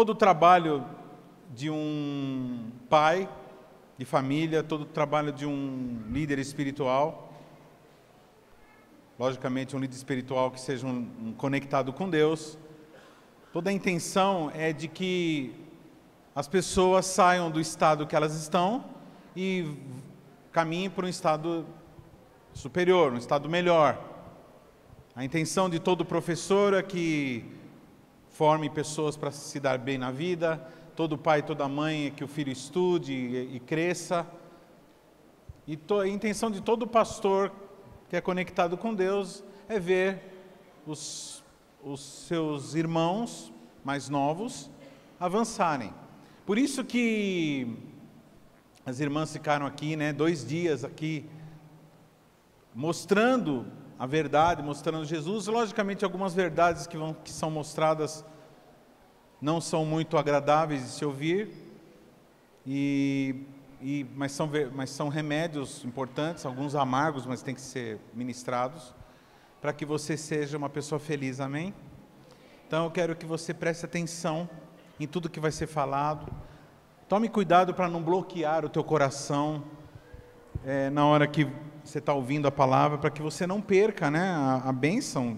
todo o trabalho de um pai de família, todo o trabalho de um líder espiritual, logicamente um líder espiritual que seja conectado com Deus, toda a intenção é de que as pessoas saiam do estado que elas estão e caminhem para um estado superior, um estado melhor. A intenção de todo professor é que forme pessoas para se dar bem na vida, todo pai e toda mãe é que o filho estude e cresça. E a intenção de todo pastor que é conectado com Deus é ver os seus irmãos mais novos avançarem. Por isso que as irmãs ficaram aqui, 2 dias aqui, mostrando a verdade, mostrando Jesus. Logicamente, algumas verdades que são mostradas não são muito agradáveis de se ouvir, mas são remédios importantes, alguns amargos, mas têm que ser ministrados, para que você seja uma pessoa feliz, amém? Então eu quero que você preste atenção em tudo que vai ser falado. Tome cuidado para não bloquear o teu coração na hora que você está ouvindo a palavra, para que você não perca, a bênção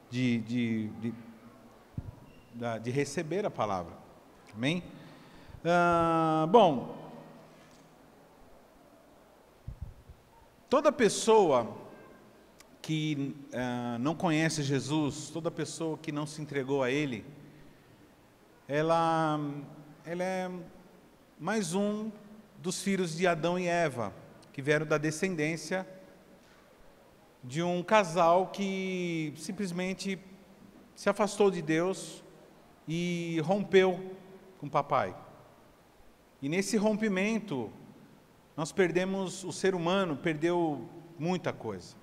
de receber a palavra, amém? Bom, toda pessoa que não conhece Jesus, toda pessoa que não se entregou a Ele, ela é mais um dos filhos de Adão e Eva, que vieram da descendência de um casal que simplesmente se afastou de Deus e rompeu com o papai. E nesse rompimento, nós perdemos, o ser humano perdeu muita coisa.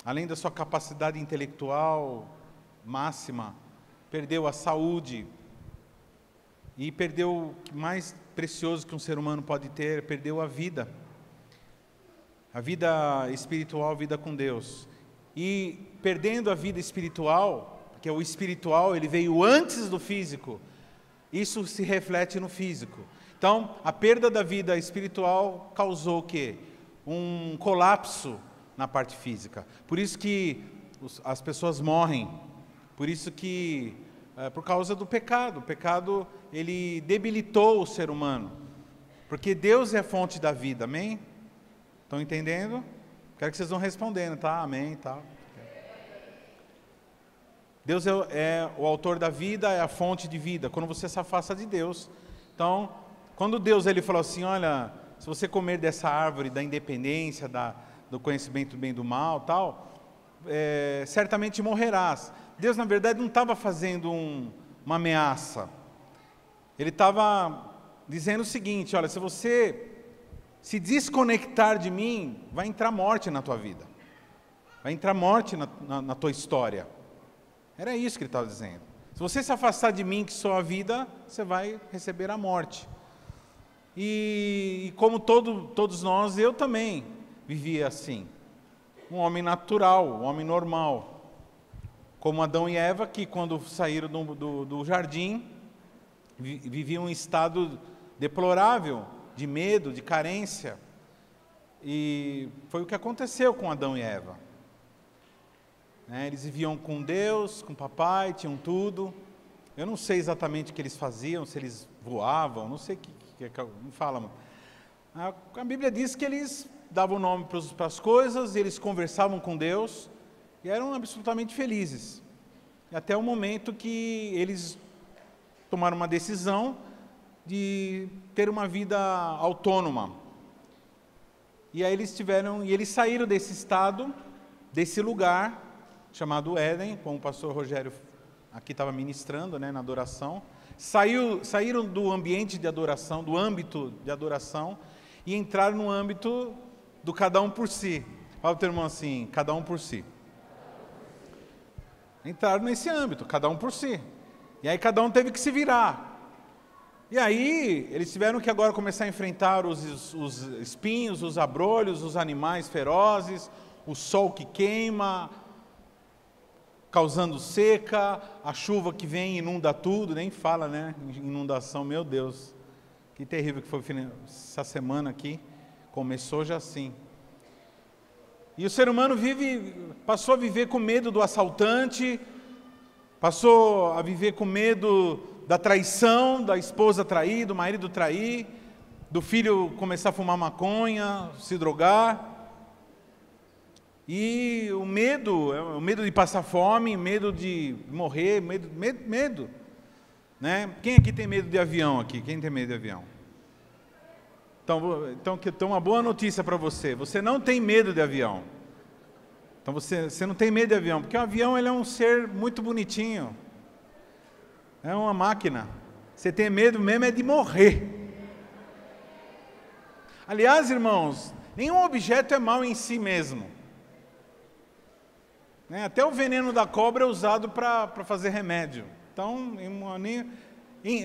Além da sua capacidade intelectual máxima, perdeu a saúde e perdeu o mais precioso que um ser humano pode ter, perdeu a vida espiritual, a vida com Deus. E perdendo a vida espiritual, porque o espiritual ele veio antes do físico, isso se reflete no físico. Então, a perda da vida espiritual causou o quê? Um colapso na parte física. Por isso que as pessoas morrem, por isso que, por causa do pecado. O pecado, ele debilitou o ser humano, porque Deus é a fonte da vida, amém? Estão entendendo? Quero que vocês vão respondendo, tá? Amém, tá? Deus é o autor da vida, é a fonte de vida. Quando você se afasta de Deus, então, quando Deus ele falou assim, olha, se você comer dessa árvore da independência, do conhecimento do bem e do mal, tal, certamente morrerás. Deus, na verdade, não estava fazendo uma ameaça. Ele estava dizendo o seguinte, olha, se você se desconectar de mim, vai entrar morte na tua vida. Vai entrar morte na tua história. Era isso que ele estava dizendo. Se você se afastar de mim, que sou a vida, você vai receber a morte. E como todos nós, eu também vivia assim. Um homem natural, um homem normal. Como Adão e Eva, que quando saíram do jardim, viviam um estado deplorável, de medo, de carência. E foi o que aconteceu com Adão e Eva. Eles viviam com Deus, com o papai, tinham tudo. Eu não sei exatamente o que eles faziam, se eles voavam, não sei o que não fala. A Bíblia diz que eles davam nome para as coisas, eles conversavam com Deus e eram absolutamente felizes. E até o momento que eles tomaram uma decisão de ter uma vida autônoma. E aí eles saíram desse estado, desse lugar chamado Éden, como o pastor Rogério aqui estava ministrando, na adoração. Saíram do ambiente de adoração, do âmbito de adoração, e entraram no âmbito do cada um por si. Fala para o teu irmão assim, cada um por si. Entraram nesse âmbito, cada um por si. E aí cada um teve que se virar. E aí eles tiveram que agora começar a enfrentar os espinhos, os abrolhos, os animais ferozes, o sol que queima, causando seca, a chuva que vem inunda tudo, nem fala, né? Inundação, meu Deus, que terrível que foi essa semana aqui, começou já assim. E o ser humano passou a viver com medo do assaltante, passou a viver com medo da traição, da esposa trair, do marido trair, do filho começar a fumar maconha, se drogar. E o medo de passar fome, medo de morrer, medo, né? Quem aqui tem medo de avião aqui? Quem tem medo de avião? Então uma boa notícia para você, você não tem medo de avião. Então você não tem medo de avião, porque o avião ele é um ser muito bonitinho, é uma máquina. Você tem medo mesmo é de morrer. Aliás, irmãos, nenhum objeto é mau em si mesmo. Até o veneno da cobra é usado para fazer remédio. Então,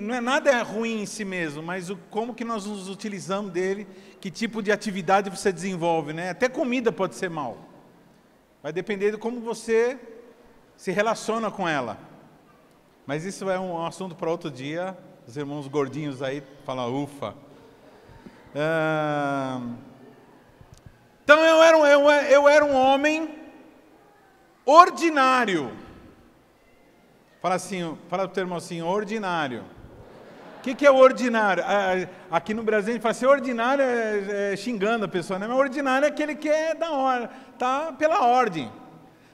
não é nada ruim em si mesmo, mas como que nós nos utilizamos dele, que tipo de atividade você desenvolve, né? Até comida pode ser mal. Vai depender de como você se relaciona com ela. Mas isso é um assunto para outro dia. Os irmãos gordinhos aí falam, ufa. Então eu era um homem ordinário. Fala para o teu irmão assim, ordinário. O que é o ordinário? Aqui no Brasil a gente fala assim, ordinário é xingando a pessoa, né? Mas ordinário é aquele que é da hora, tá pela ordem,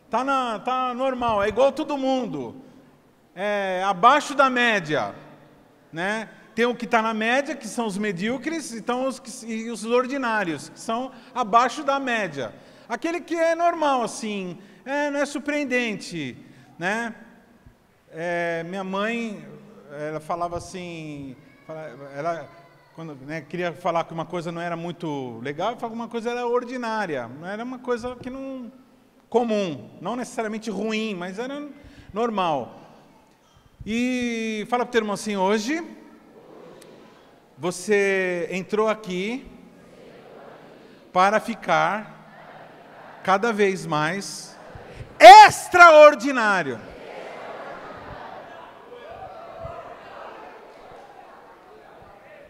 tá normal, é igual todo mundo, é abaixo da média, né? Tem o que está na média, que são os medíocres, e os ordinários, que são abaixo da média. Aquele que é normal, assim, não é surpreendente, né? Minha mãe, ela falava assim, quando queria falar que uma coisa não era muito legal, ela falava que uma coisa era ordinária, não era uma coisa que não comum, não necessariamente ruim, mas era normal. E fala para o teu irmão assim, hoje você entrou aqui para ficar cada vez mais extraordinário.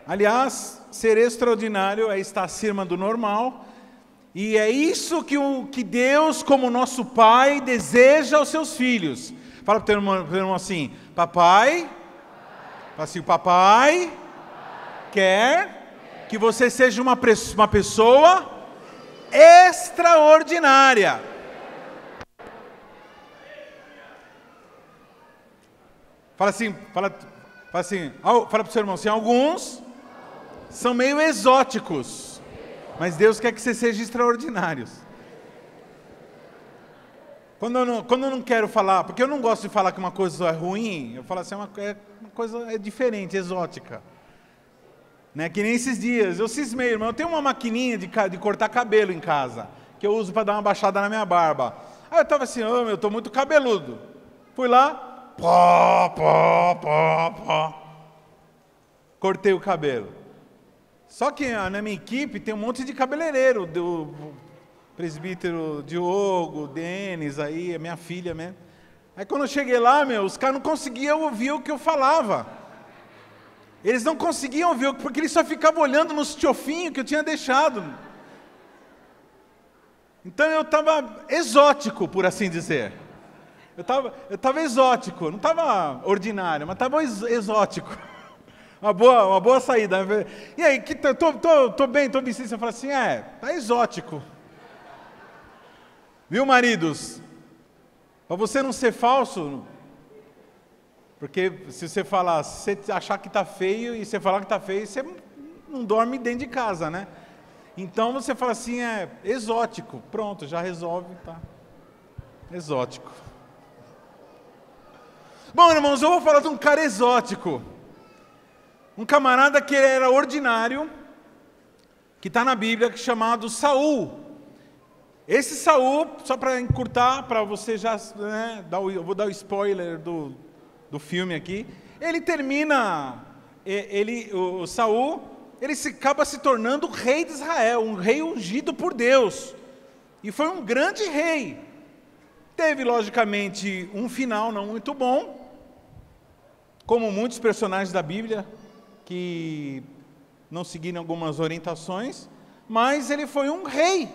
Aliás, ser extraordinário é estar acima do normal, e é isso que Deus, como nosso Pai, deseja aos seus filhos. Fala para o teu irmão assim, papai, papai quer que você seja uma pessoa extraordinária. Fala para o seu irmão assim, alguns são meio exóticos, mas Deus quer que você seja extraordinário. Quando eu não quero falar, porque eu não gosto de falar que uma coisa é ruim, eu falo assim, uma coisa diferente, exótica. Né? Que nem esses dias, eu cismei, irmão, eu tenho uma maquininha de cortar cabelo em casa, que eu uso para dar uma baixada na minha barba. Aí eu estava assim, eu estou muito cabeludo. Fui lá, cortei o cabelo. Só que na minha equipe tem um monte de cabeleireiro, do presbítero Diogo, Denis, aí, a minha filha mesmo. Aí quando eu cheguei lá, os caras não conseguiam ouvir o que eu falava. Eles não conseguiam ouvir, porque eles só ficavam olhando nos tiofinhos que eu tinha deixado. Então eu estava exótico, por assim dizer. Eu estava exótico, não estava ordinário, mas estava exótico. Uma boa saída. E aí, tô bem, tô vestido. Você fala assim, tá exótico. Viu, maridos? Para você não ser falso, porque se você falar, se você achar que está feio e você falar que está feio, você não dorme dentro de casa, né? Então você fala assim, exótico. Pronto, já resolve, tá? Exótico. Bom, irmãos, eu vou falar de um cara exótico. Um camarada que era ordinário, que está na Bíblia, chamado Saul. Esse Saul, só para encurtar, para você já, né, eu vou dar o spoiler do filme aqui. Ele termina, o Saul, ele acaba se tornando o rei de Israel, um rei ungido por Deus. E foi um grande rei. Teve, logicamente, um final não muito bom, como muitos personagens da Bíblia, que não seguiram algumas orientações, mas ele foi um rei.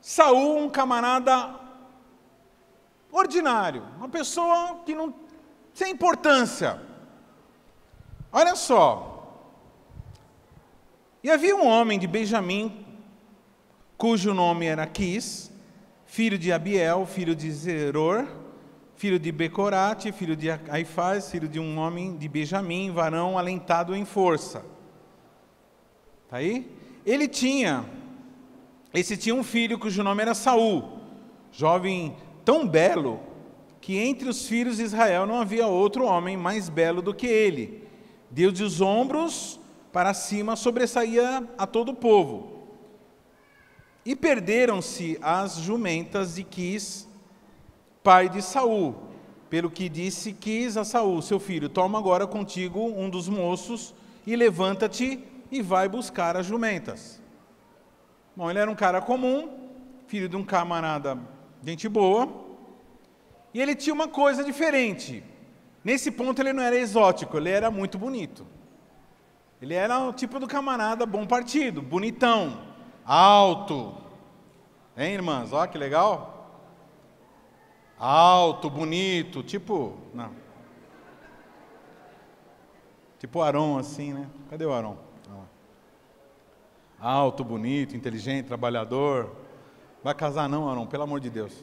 Saul, um camarada ordinário, uma pessoa que não sem importância. Olha só. E havia um homem de Benjamim, cujo nome era Quis, filho de Abiel, filho de Zeror, filho de Becorate, filho de Aifaz, filho de um homem de Benjamim, varão alentado em força. Tá aí? Esse tinha um filho cujo nome era Saul, jovem tão belo, que entre os filhos de Israel não havia outro homem mais belo do que ele. Deus de os ombros para cima sobressaía a todo o povo. E perderam-se as jumentas de Quis, pai de Saul, pelo que disse Quis a Saul, seu filho: toma agora contigo um dos moços e levanta-te e vai buscar as jumentas. Bom, ele era um cara comum, filho de um camarada, gente boa, e ele tinha uma coisa diferente. Nesse ponto ele não era exótico, ele era muito bonito. Ele era o tipo do camarada bom partido, bonitão, alto. Hein, irmãs? Olha que legal. Alto, bonito, tipo... Não. Tipo Arão, assim, né? Cadê o Arão? Alto, bonito, inteligente, trabalhador. Vai casar não, Arão, pelo amor de Deus.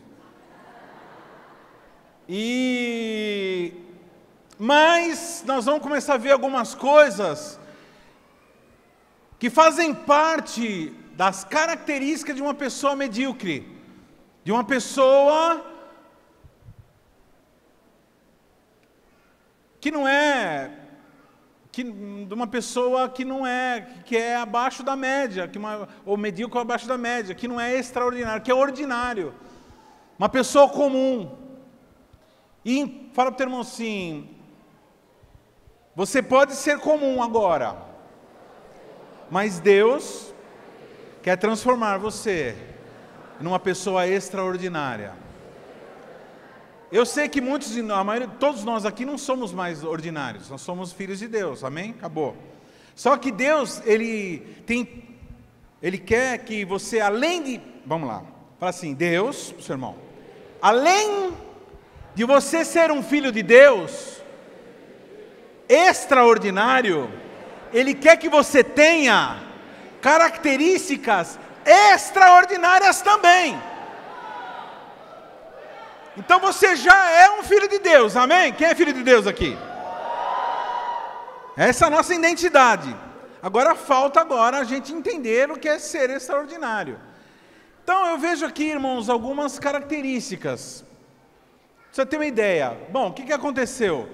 Mas nós vamos começar a ver algumas coisas que fazem parte das características de uma pessoa medíocre, de uma pessoa que não é, de uma pessoa que não é, que é abaixo da média, ou medíocre abaixo da média, que não é extraordinário, que é ordinário, uma pessoa comum. E fala para o teu irmão assim: você pode ser comum agora, mas Deus quer transformar você numa pessoa extraordinária. Eu sei que todos nós aqui não somos mais ordinários, nós somos filhos de Deus, amém? Acabou. Só que Deus, Ele quer que você, vamos lá, fala assim: Deus, seu irmão, além de você ser um filho de Deus, extraordinário, Ele quer que você tenha características extraordinárias também. Então você já é um filho de Deus, amém? Quem é filho de Deus aqui? Essa é a nossa identidade. Agora falta a gente entender o que é ser extraordinário. Então eu vejo aqui, irmãos, algumas características. Pra você ter uma ideia. Bom, o que aconteceu?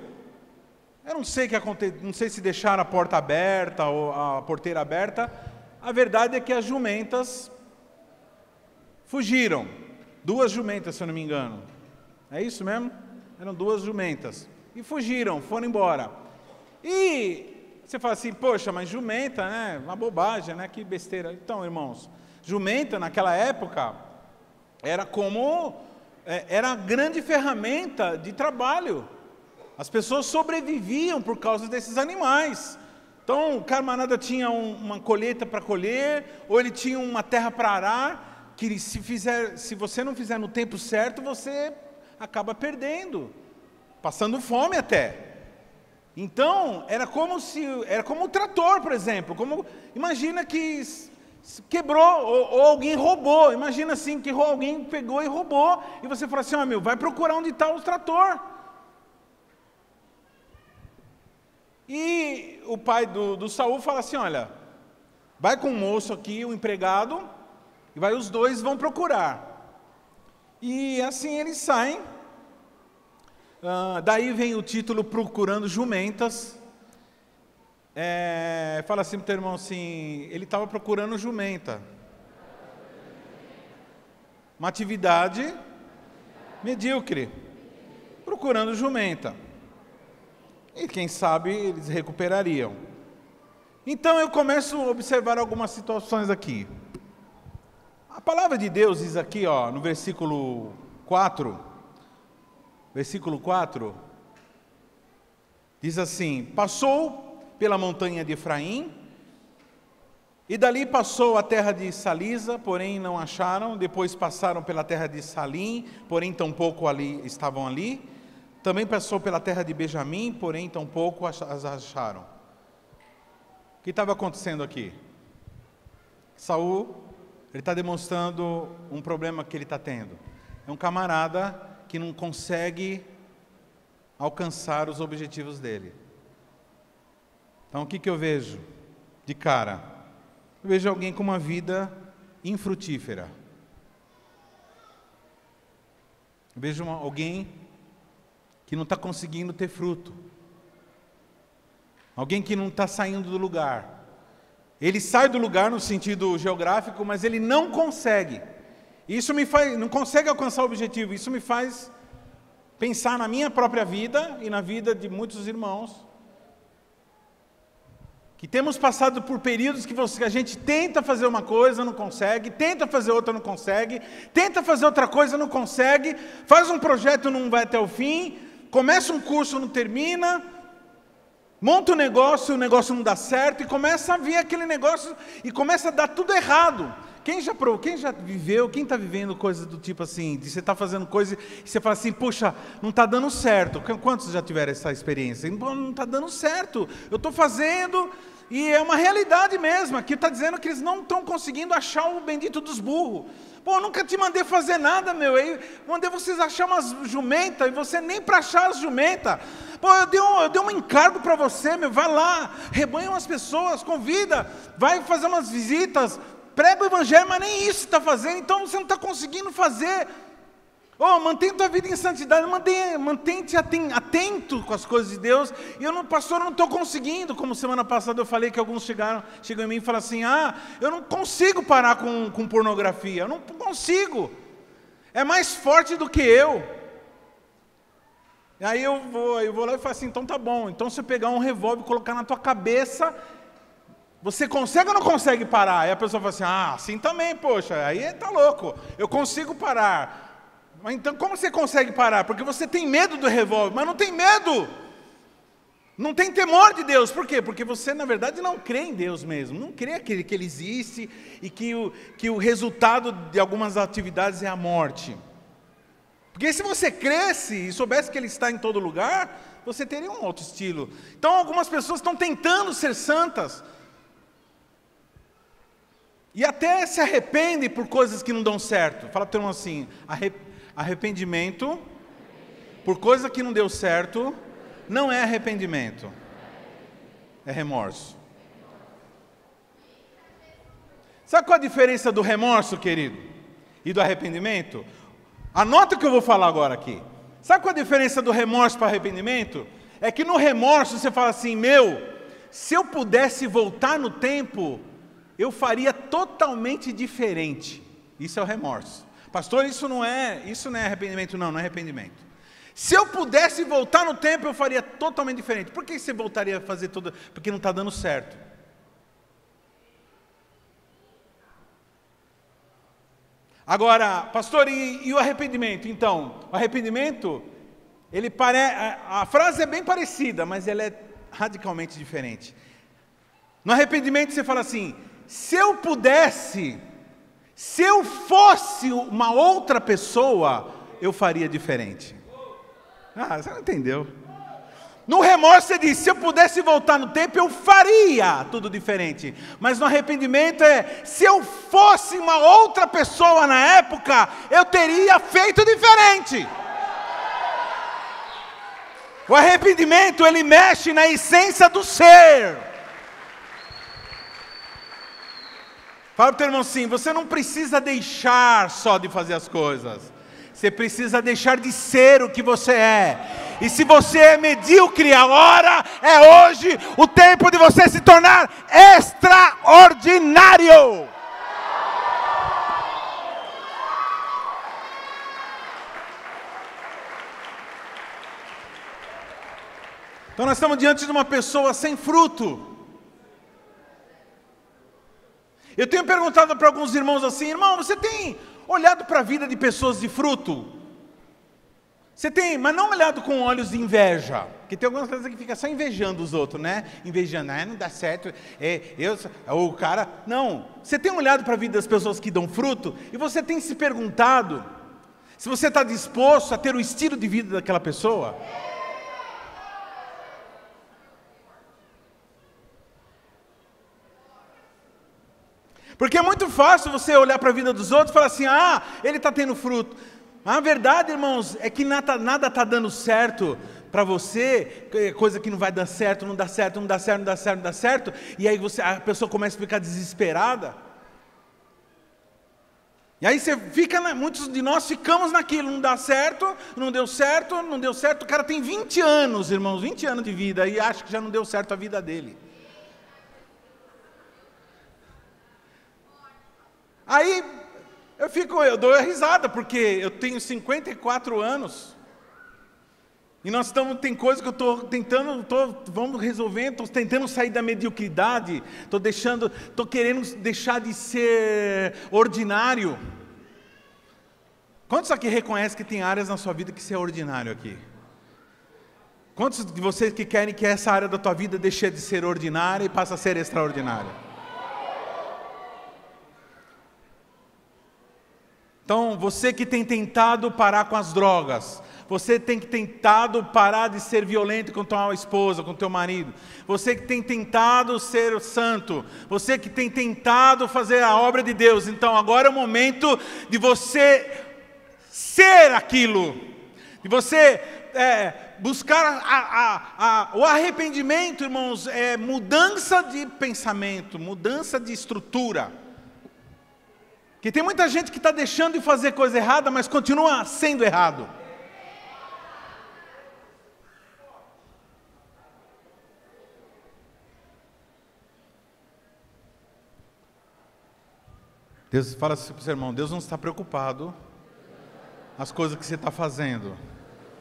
Eu não sei o que aconteceu, não sei se deixaram a porta aberta ou a porteira aberta. A verdade é que as jumentas fugiram. 2 jumentas, se eu não me engano. É isso mesmo? Eram 2 jumentas. E fugiram, foram embora. E você fala assim: poxa, mas jumenta, né? Uma bobagem, né? Que besteira. Então, irmãos, jumenta naquela época era era a grande ferramenta de trabalho. As pessoas sobreviviam por causa desses animais. Então, o camarada tinha uma colheita para colher, ou ele tinha uma terra para arar, que se você não fizer no tempo certo, você acaba perdendo, passando fome até. Então, era como o trator, por exemplo. Imagina que quebrou, ou alguém roubou. Imagina assim, que alguém pegou e roubou, e você fala assim: vai procurar onde está o trator. E o pai do Saul fala assim: olha, vai com o moço aqui, o empregado, e os 2 vão procurar. E assim eles saem. Daí vem o título Procurando Jumentas. Fala assim para o teu irmão assim: ele estava procurando jumenta. Uma atividade medíocre. Procurando jumenta. E quem sabe eles recuperariam. Então eu começo a observar algumas situações aqui. A palavra de Deus diz aqui, ó, no versículo 4, diz assim: passou pela montanha de Efraim, e dali passou a terra de Salisa, porém não acharam. Depois passaram pela terra de Salim, porém tampouco estavam ali. Também passou pela terra de Benjamim, porém tampouco as acharam. O que estava acontecendo aqui? Saul, ele está demonstrando um problema que ele está tendo. É um camarada que não consegue alcançar os objetivos dele. Então o que eu vejo de cara? Eu vejo alguém com uma vida infrutífera. Eu vejo alguém que não está conseguindo ter fruto. Alguém que não está saindo do lugar. Ele sai do lugar no sentido geográfico, mas ele não consegue. Isso me faz, não consegue alcançar o objetivo. Isso me faz pensar na minha própria vida e na vida de muitos irmãos. Que temos passado por períodos que a gente tenta fazer uma coisa, não consegue, tenta fazer outra, não consegue, tenta fazer outra coisa, não consegue, faz um projeto, não vai até o fim, começa um curso, não termina, monta um negócio, o negócio não dá certo, e começa a vir aquele negócio, e começa a dar tudo errado. Quem já viveu, quem está vivendo coisas do tipo assim, de você está fazendo coisa e você fala assim, puxa, não está dando certo. Quantos já tiveram essa experiência? Não está dando certo, eu estou fazendo, e é uma realidade mesmo. Aqui está dizendo que eles não estão conseguindo achar o bendito dos burros. Pô, eu nunca te mandei fazer nada, meu. Aí mandei vocês achar umas jumentas, e você nem para achar as jumentas. Pô, eu dei um encargo para você, meu. Vai lá, rebanha umas pessoas, convida, vai fazer umas visitas, prega o evangelho, mas nem isso está fazendo, então você não está conseguindo fazer. Oh, mantém tua vida em santidade, mantém-te atento com as coisas de Deus. E pastor, eu não estou conseguindo. Como semana passada eu falei que alguns chegam em mim e falam assim, eu não consigo parar com pornografia, eu não consigo, é mais forte do que eu. E aí eu vou lá e falo assim, então tá bom, então se eu pegar um revólver e colocar na tua cabeça, você consegue ou não consegue parar? Aí a pessoa fala assim, assim também, poxa, aí tá louco, eu consigo parar. Mas então como você consegue parar? Porque você tem medo do revólver, mas não tem medo, não tem temor de Deus. Por quê? Porque você na verdade não crê em Deus mesmo, não crê que Ele existe e que o resultado de algumas atividades é a morte. Porque se você cresce e soubesse que Ele está em todo lugar, você teria um outro estilo. Então algumas pessoas estão tentando ser santas, e até se arrependem por coisas que não dão certo. Fala para o irmão assim, arrependimento por coisa que não deu certo não é arrependimento, é remorso. Sabe qual a diferença do remorso, querido, e do arrependimento? Anota o que eu vou falar agora aqui. Sabe qual a diferença do remorso para arrependimento? É que no remorso você fala assim, se eu pudesse voltar no tempo, eu faria totalmente diferente. Isso é o remorso. Pastor, isso não é arrependimento. Não é arrependimento. Se eu pudesse voltar no tempo, eu faria totalmente diferente. Por que você voltaria a fazer tudo? Porque não está dando certo. Agora, pastor, e o arrependimento? Então, o arrependimento, a frase é bem parecida, mas ela é radicalmente diferente. No arrependimento você fala assim, se eu fosse uma outra pessoa, eu faria diferente. Você não entendeu. No remorso você diz, se eu pudesse voltar no tempo, eu faria tudo diferente. Mas no arrependimento se eu fosse uma outra pessoa na época, eu teria feito diferente. O arrependimento, ele mexe na essência do ser. Fala para o teu irmão assim, você não precisa deixar só de fazer as coisas. Você precisa deixar de ser o que você é. E se você é medíocre, a hora é hoje, o tempo de você se tornar extraordinário. Então nós estamos diante de uma pessoa sem fruto. Eu tenho perguntado para alguns irmãos assim: irmão, você tem olhado para a vida de pessoas de fruto? Você tem, mas não olhado com olhos de inveja, porque tem algumas coisas que fica só invejando os outros, né? Invejando, não dá certo, o cara... Não, você tem olhado para a vida das pessoas que dão fruto, e você tem se perguntado se você está disposto a ter o estilo de vida daquela pessoa? Porque é muito fácil você olhar para a vida dos outros e falar assim: ele está tendo fruto. A verdade, irmãos, é que nada está dando certo para você, coisa que não vai dar certo, não dá certo, não dá certo, não dá certo, não dá certo, e aí a pessoa começa a ficar desesperada. E aí muitos de nós ficamos naquilo: não dá certo, não deu certo, não deu certo. O cara tem 20 anos, irmãos, 20 anos de vida, e acha que já não deu certo a vida dele. Aí eu dou a risada, porque eu tenho 54 anos, e tem coisas que eu estou tentando, vamos resolvendo, estou tentando sair da mediocridade, estou querendo deixar de ser ordinário. Quantos aqui reconhecem que tem áreas na sua vida que você é ordinário aqui? Quantos de vocês que querem que essa área da tua vida deixe de ser ordinária e passe a ser extraordinária? Então, você que tem tentado parar com as drogas, você tem tentado parar de ser violento com a tua esposa, com o teu marido, você que tem tentado ser santo, você que tem tentado fazer a obra de Deus, então agora é o momento de você ser aquilo, de você buscar o arrependimento, irmãos, é mudança de pensamento, mudança de estrutura. Que tem muita gente que está deixando de fazer coisa errada, mas continua sendo errado. Deus fala assim para o seu irmão: Deus não está preocupado com as coisas que você está fazendo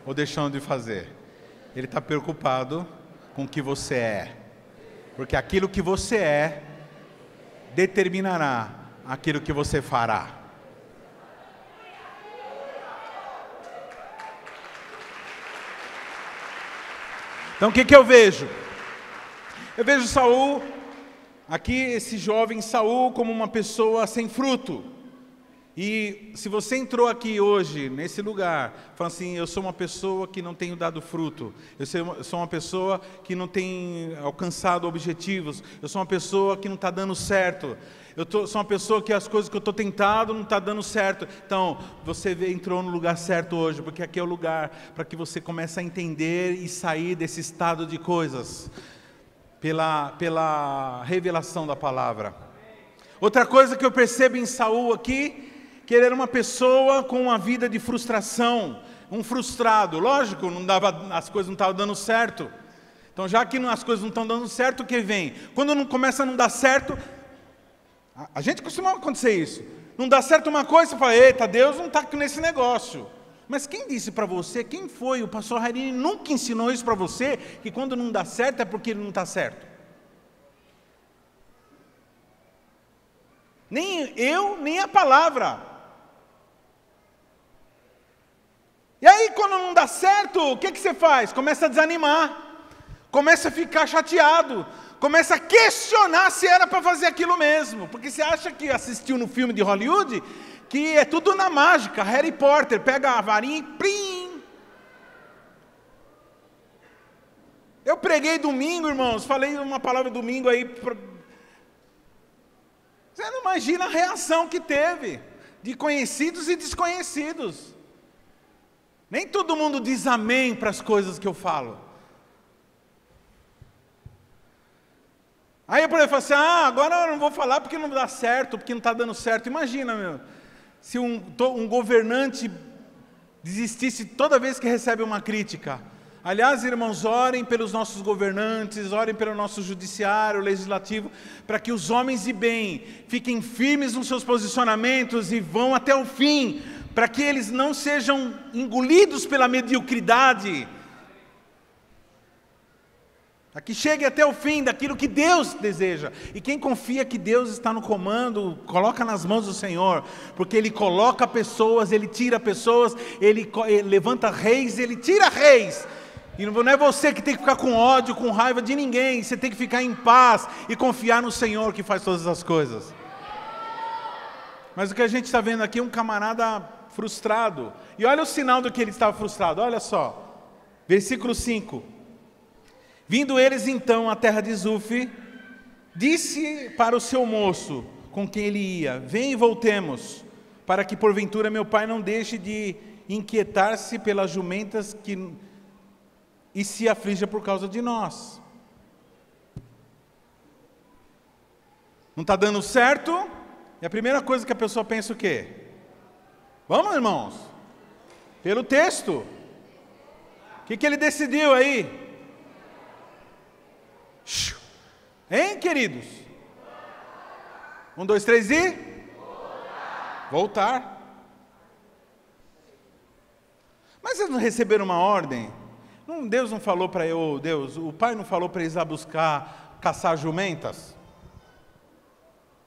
ou deixando de fazer. Ele está preocupado com o que você é. Porque aquilo que você é determinará aquilo que você fará. Então o que eu vejo? Eu vejo Saul, aqui esse jovem Saul, como uma pessoa sem fruto. E se você entrou aqui hoje, nesse lugar, falando assim: eu sou uma pessoa que não tenho dado fruto, eu sou uma pessoa que não tem alcançado objetivos, eu sou uma pessoa que não está dando certo, sou uma pessoa que as coisas que eu estou tentando não está dando certo. Então, você entrou no lugar certo hoje, porque aqui é o lugar para que você comece a entender e sair desse estado de coisas, pela revelação da palavra. Outra coisa que eu percebo em Saul aqui, que ele era uma pessoa com uma vida de frustração, um frustrado. Lógico, as coisas não estavam dando certo. Então, já que as coisas não estão dando certo, o que vem? Quando não começa a não dar certo, a gente costuma acontecer isso. Não dá certo uma coisa, você fala: eita, Deus não está nesse negócio. Mas quem disse para você, quem foi? O pastor Rairini nunca ensinou isso para você, que quando não dá certo é porque ele não está certo. Nem eu, nem a palavra. E aí, quando não dá certo, o que você faz? Começa a desanimar, começa a ficar chateado, começa a questionar se era para fazer aquilo mesmo, porque você acha que assistiu no filme de Hollywood, que é tudo na mágica. Harry Potter pega a varinha e plim. Eu preguei domingo, irmãos, falei uma palavra domingo aí, você não imagina a reação que teve, de conhecidos e desconhecidos. Nem todo mundo diz amém para as coisas que eu falo. Aí eu falei assim: agora eu não vou falar porque não dá certo, porque não está dando certo. Imagina, se um governante desistisse toda vez que recebe uma crítica. Aliás, irmãos, orem pelos nossos governantes, orem pelo nosso judiciário, legislativo, para que os homens de bem fiquem firmes nos seus posicionamentos e vão até o fim, para que eles não sejam engolidos pela mediocridade. para que chegue até o fim daquilo que Deus deseja. E quem confia que Deus está no comando, coloca nas mãos do Senhor, porque Ele coloca pessoas, Ele tira pessoas, Ele levanta reis, Ele tira reis. E não é você que tem que ficar com ódio, com raiva de ninguém, você tem que ficar em paz e confiar no Senhor que faz todas as coisas. Mas o que a gente está vendo aqui é um camarada frustrado. E olha o sinal do que ele estava frustrado, olha só. Versículo 5. Vindo eles então à terra de Zuf, disse para o seu moço com quem ele ia: vem e voltemos, para que porventura meu pai não deixe de inquietar-se pelas jumentas e se aflija por causa de nós. Não está dando certo? E a primeira coisa que a pessoa pensa o quê? Vamos, irmãos? Pelo texto. O que ele decidiu aí? Hein, queridos? 1, 2, 3 e? Voltar. Mas eles não receberam uma ordem? Deus não falou para eu, Deus, o pai não falou para eles ir buscar, caçar jumentas?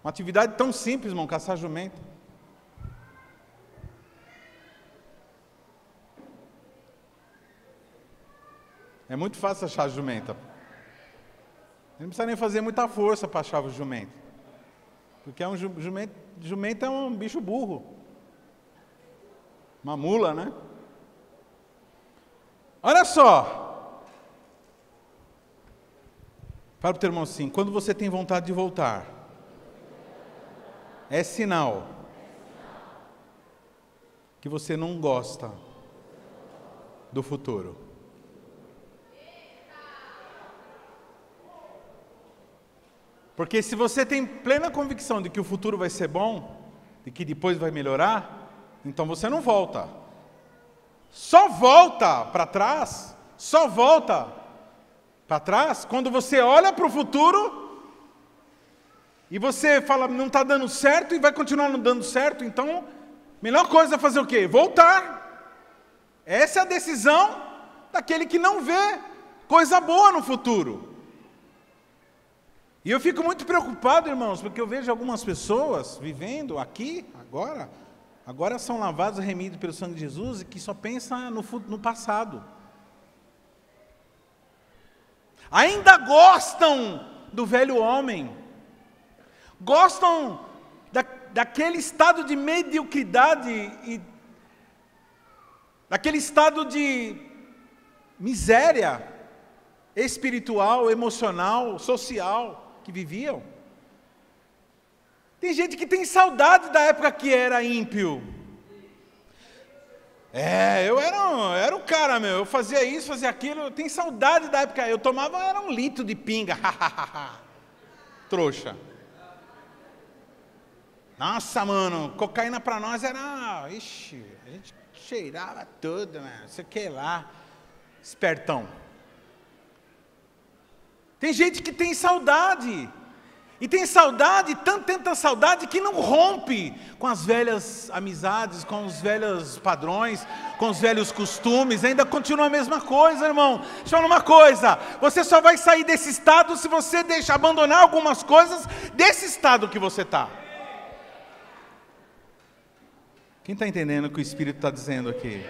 Uma atividade tão simples, irmão, caçar jumenta. É muito fácil achar jumenta. Não precisa nem fazer muita força para achar o jumento. Porque jumento é um bicho burro. Uma mula, né? Olha só. Fala para o teu irmão assim: quando você tem vontade de voltar, é sinal que você não gosta do futuro. Porque se você tem plena convicção de que o futuro vai ser bom, de que depois vai melhorar, então você não volta. Só volta para trás, quando você olha para o futuro e você fala, não está dando certo e vai continuar não dando certo, então, melhor coisa é fazer o quê? Voltar. Essa é a decisão daquele que não vê coisa boa no futuro. E eu fico muito preocupado, irmãos, porque eu vejo algumas pessoas vivendo aqui, agora são lavados e remidos pelo sangue de Jesus, e que só pensam no passado. Ainda gostam do velho homem, gostam daquele estado de mediocridade, e daquele estado de miséria espiritual, emocional, social, que viviam. Tem gente que tem saudade da época que era ímpio. Eu era o cara, meu, eu fazia isso, fazia aquilo, eu tenho saudade da época, eu tomava, era 1 litro de pinga, trouxa. Nossa, mano, cocaína pra nós era, ixi, a gente cheirava tudo, né, não sei o que lá, espertão. Tem gente que tem saudade, e tem saudade, tanta saudade, que não rompe com as velhas amizades, com os velhos padrões, com os velhos costumes, ainda continua a mesma coisa, irmão. Deixa eu falar uma coisa, você só vai sair desse estado se você abandonar algumas coisas desse estado que você está. Quem está entendendo o que o Espírito está dizendo aqui?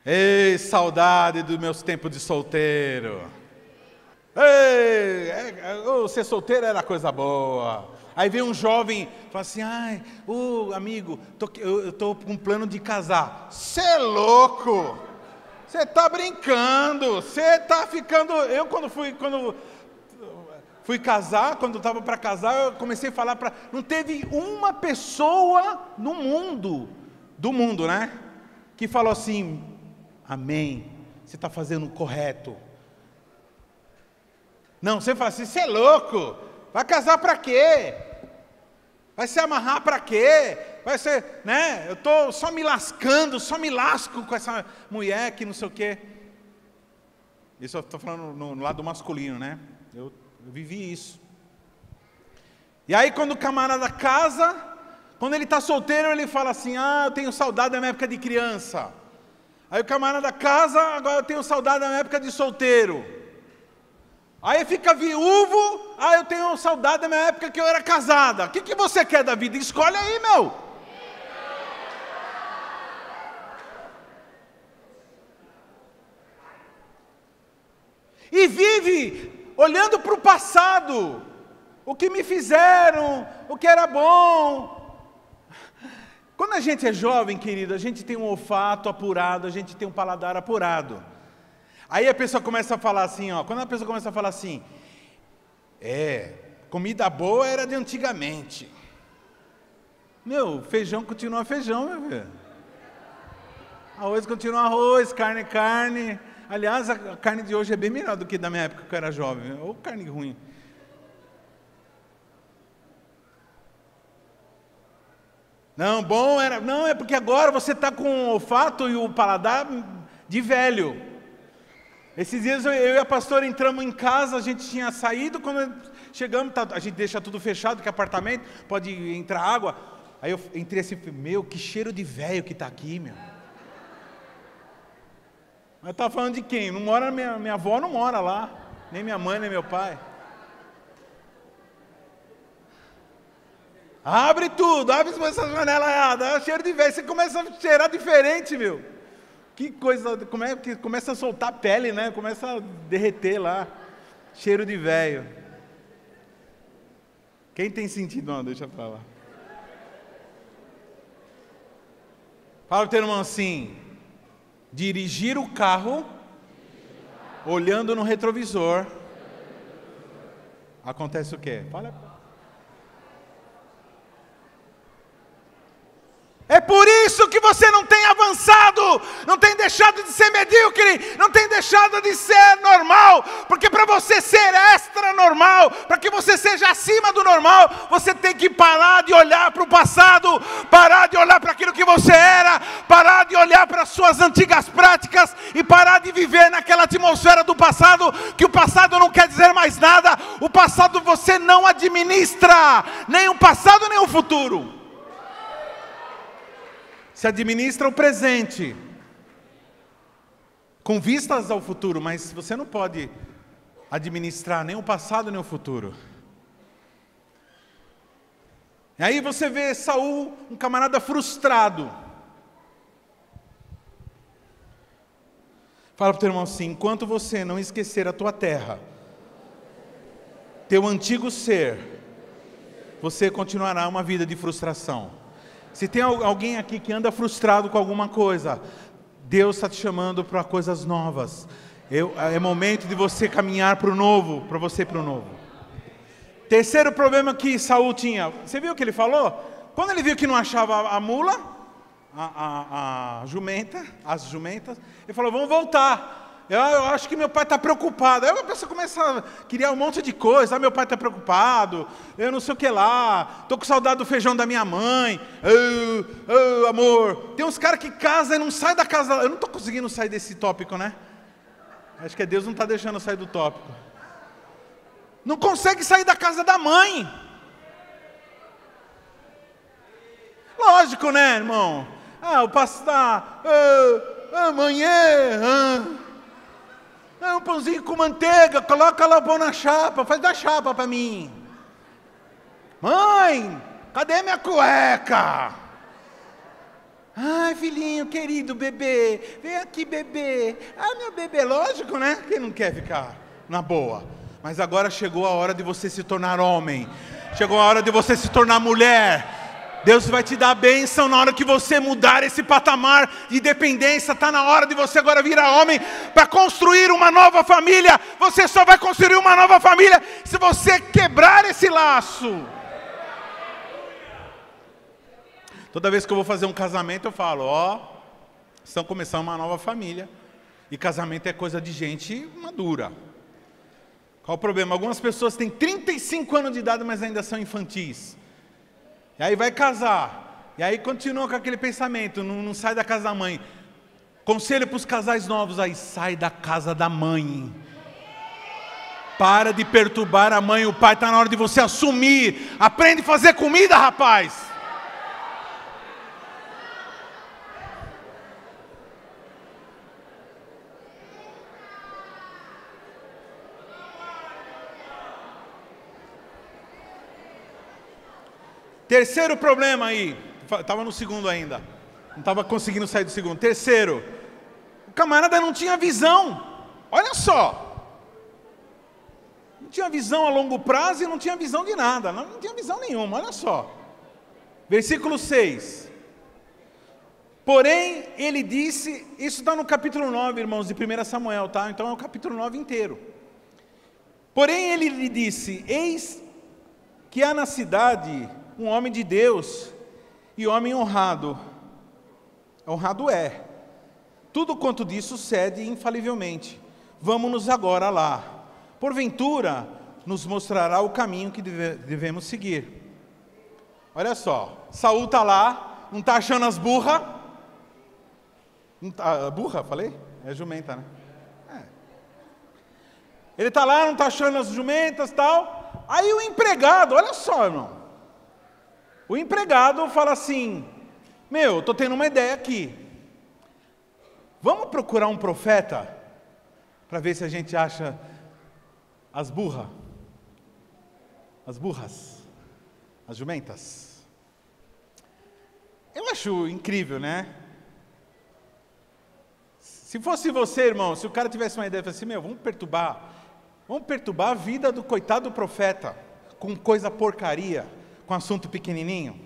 Ei, saudade dos meus tempos de solteiro. Ei, ser solteiro era coisa boa. Aí vem um jovem e fala assim, amigo, eu estou com um plano de casar. Você é louco, você está brincando, você está ficando... Quando fui casar, quando estava para casar, eu comecei a falar não teve uma pessoa no mundo, do mundo, né, que falou assim, amém, você está fazendo o correto. Não, você fala assim, você é louco, vai casar para quê? Vai se amarrar para quê? Vai ser, né, eu estou só me lascando, só me lasco com essa mulher que não sei o quê. Isso eu estou falando no lado masculino, né, eu vivi isso. E aí quando o camarada casa, quando ele está solteiro, ele fala assim, eu tenho saudade da minha época de criança. Aí o camarada casa, agora eu tenho saudade da minha época de solteiro. Aí fica viúvo, eu tenho saudade da minha época que eu era casada. O que você quer da vida? Escolhe aí, meu. E vive olhando para o passado. O que me fizeram, o que era bom. Quando a gente é jovem, querido, a gente tem um olfato apurado, a gente tem um paladar apurado. Aí a pessoa começa a falar assim, quando a pessoa começa a falar assim, comida boa era de antigamente. Meu, feijão continua feijão, meu filho. Arroz continua arroz, carne é carne. Aliás, a carne de hoje é bem melhor do que da minha época que eu era jovem. Ou carne ruim. Não, bom era... Não, é porque agora você está com o olfato e o paladar de velho. Esses dias eu e a pastora entramos em casa, a gente tinha saído, quando chegamos, a gente deixa tudo fechado, que é apartamento, pode entrar água. Aí eu entrei assim, meu, que cheiro de velho que está aqui, meu. Mas estava falando de quem? Não mora, minha avó não mora lá, nem minha mãe, nem meu pai. Abre tudo, abre essa janela, dá cheiro de velho, você começa a cheirar diferente, meu. Que coisa, que começa a soltar pele, né? Começa a derreter lá, cheiro de velho. Quem tem sentido? Não, deixa pra lá. Fala pro teu irmão assim, dirigir o carro, olhando no retrovisor, acontece o quê? Fala. É por isso que você não tem avançado, não tem deixado de ser medíocre, não tem deixado de ser normal, porque para você ser extra normal, para que você seja acima do normal, você tem que parar de olhar para o passado, parar de olhar para aquilo que você era, parar de olhar para as suas antigas práticas e parar de viver naquela atmosfera do passado, que o passado não quer dizer mais nada, o passado você não administra, nem o passado nem o futuro. Se administra o presente, com vistas ao futuro, mas você não pode administrar nem o passado nem o futuro. E aí você vê Saul, um camarada frustrado. Fala para o teu irmão assim, enquanto você não esquecer a tua terra, teu antigo ser, você continuará uma vida de frustração. Se tem alguém aqui que anda frustrado com alguma coisa, Deus está te chamando para coisas novas. É momento de você caminhar para o novo, para você ir para o novo. Terceiro problema que Saul tinha, você viu o que ele falou? Quando ele viu que não achava a mula, as jumentas, ele falou, vamos voltar. Eu acho que meu pai está preocupado. Aí a pessoa começa a criar um monte de coisa. Meu pai está preocupado, eu não sei o que lá. Estou com saudade do feijão da minha mãe. Amor. Tem uns caras que casam e não saem da casa. Eu não estou conseguindo sair desse tópico, né? Acho que Deus não está deixando eu sair do tópico. Não consegue sair da casa da mãe. Lógico, né, irmão? O pastor... amanhã... um pãozinho com manteiga, coloca lá o pão na chapa, faz da chapa para mim. Mãe, cadê minha cueca? Ai, filhinho, querido bebê, vem aqui bebê. Meu bebê, lógico, né? Quem não quer ficar na boa? Mas agora chegou a hora de você se tornar homem. Chegou a hora de você se tornar mulher. Deus vai te dar a bênção na hora que você mudar esse patamar de dependência. Está na hora de você agora virar homem para construir uma nova família. Você só vai construir uma nova família se você quebrar esse laço. Toda vez que eu vou fazer um casamento eu falo, estão começando uma nova família. E casamento é coisa de gente madura. Qual o problema? Algumas pessoas têm 35 anos de idade, mas ainda são infantis. E aí vai casar, e aí continua com aquele pensamento, não sai da casa da mãe. Conselho para os casais novos aí, sai da casa da mãe. Para de perturbar a mãe e o pai, está na hora de você assumir. Aprende a fazer comida, rapaz. Terceiro problema aí. Estava no segundo ainda. Não estava conseguindo sair do segundo. Terceiro. O camarada não tinha visão. Olha só. Não tinha visão a longo prazo e não tinha visão de nada. Não tinha visão nenhuma. Olha só. Versículo 6. Porém, ele disse, isso está no capítulo 9, irmãos, de 1 Samuel, tá? Então é o capítulo 9 inteiro. Porém, ele lhe disse, eis que há na cidade um homem de Deus e homem honrado. Honrado é. Tudo quanto disso sucede infalivelmente. Vamos-nos agora lá. Porventura, nos mostrará o caminho que devemos seguir. Olha só, Saul está lá, não está achando as burras. Burra, falei? É jumenta, né? Ele está lá, não está achando as jumentas e tal. Aí o empregado, olha só, irmão. O empregado fala assim, meu, estou tendo uma ideia aqui. Vamos procurar um profeta para ver se a gente acha as burras. As burras. As jumentas. Eu acho incrível, né? Se fosse você, irmão, se o cara tivesse uma ideia, assim, meu, vamos perturbar a vida do coitado do profeta, com coisa porcaria, com assunto pequenininho.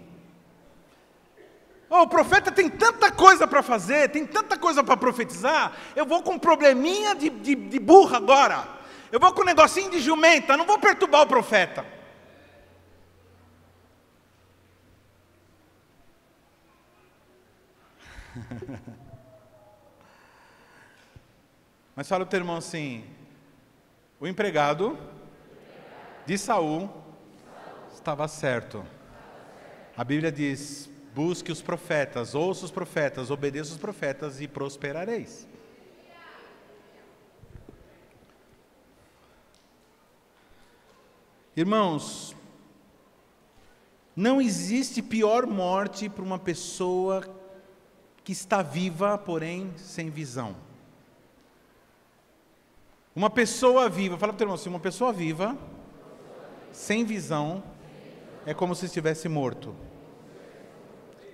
Oh, o profeta tem tanta coisa para fazer, tem tanta coisa para profetizar, eu vou com um probleminha de burra agora, eu vou com um negocinho de jumenta, não vou perturbar o profeta. Mas fala o teu irmão assim, o empregado de Saul estava certo. A Bíblia diz, busque os profetas, ouça os profetas, obedeça os profetas e prosperareis. Irmãos, não existe pior morte para uma pessoa que está viva, porém sem visão. Uma pessoa viva, fala para o teu irmão assim, uma pessoa viva, sem visão, é como se estivesse morto.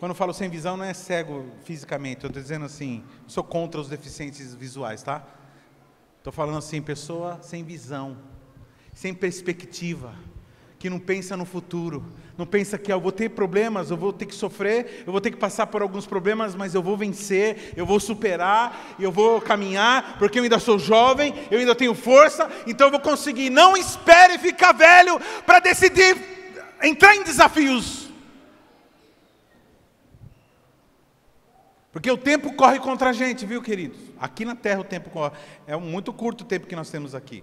Quando eu falo sem visão, não é cego fisicamente, eu estou dizendo assim, eu sou contra os deficientes visuais, tá? Estou falando assim, pessoa sem visão, sem perspectiva, que não pensa no futuro, não pensa que eu vou ter problemas, eu vou ter que sofrer, eu vou ter que passar por alguns problemas, mas eu vou vencer, eu vou superar, eu vou caminhar, porque eu ainda sou jovem, eu ainda tenho força, então eu vou conseguir. Não espere ficar velho para decidir entrar em desafios. Porque o tempo corre contra a gente, viu, queridos? Aqui na terra o tempo corre, é muito curto o tempo que nós temos aqui.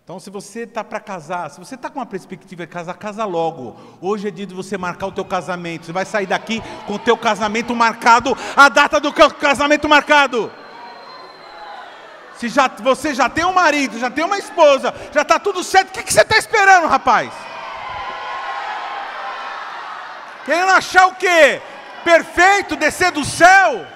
Então, se você está para casar, se você está com uma perspectiva de casar, casa logo. Hoje é dia de você marcar o teu casamento. Você vai sair daqui com o teu casamento marcado, a data do casamento marcado. Se você já tem um marido, já tem uma esposa, já está tudo certo, o que você está esperando, rapaz? Querendo achar o quê? Perfeito, descer do céu?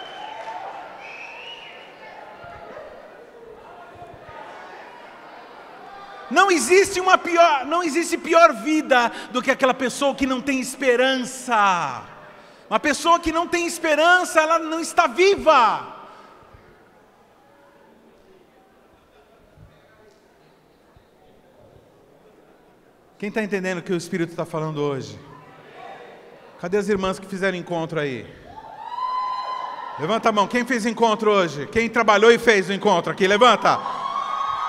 Não existe pior vida do que aquela pessoa que não tem esperança. Uma pessoa que não tem esperança, ela não está viva. Quem está entendendo o que o Espírito está falando hoje? Cadê as irmãs que fizeram encontro aí? Levanta a mão, quem fez encontro hoje? Quem trabalhou e fez o encontro aqui? Levanta.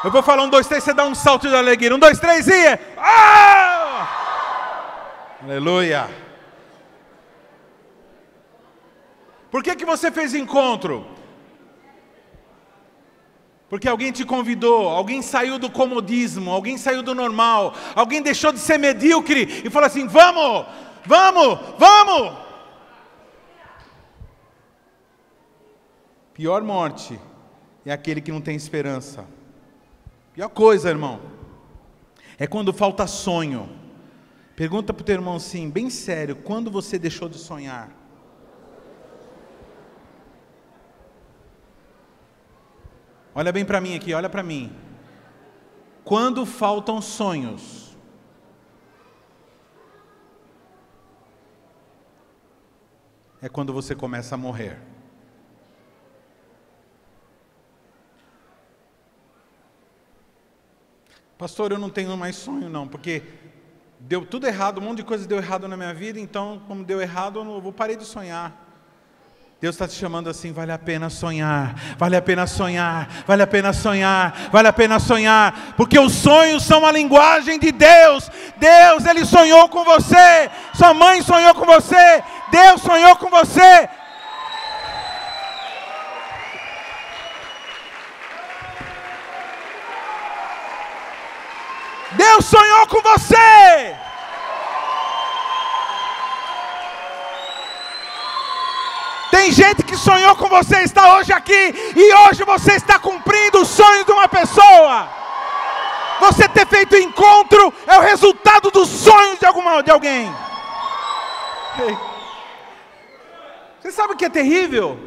Eu vou falar 1, 2, 3, você dá um salto de alegria. 1, 2, 3 e... Ah! Aleluia. Por que você fez encontro? Porque alguém te convidou, alguém saiu do comodismo, alguém saiu do normal, alguém deixou de ser medíocre e falou assim, vamos, vamos, vamos. Pior morte é aquele que não tem esperança. Pior coisa, irmão, é quando falta sonho. Pergunta para o teu irmão assim, bem sério, quando você deixou de sonhar? Olha bem para mim aqui, olha para mim. Quando faltam sonhos? é quando você começa a morrer. Pastor, eu não tenho mais sonho não, porque deu tudo errado, um monte de coisa deu errado na minha vida, então como deu errado eu parei de sonhar. Deus está te chamando assim, vale a pena sonhar, vale a pena sonhar, vale a pena sonhar, vale a pena sonhar, porque os sonhos são a linguagem de Deus. Deus, Ele sonhou com você, sua mãe sonhou com você, Deus sonhou com você. Deus sonhou com você. Tem gente que sonhou com você, está hoje aqui, e hoje você está cumprindo o sonho de uma pessoa. Você ter feito encontro é o resultado dos sonhos de alguém. Você sabe o que é terrível?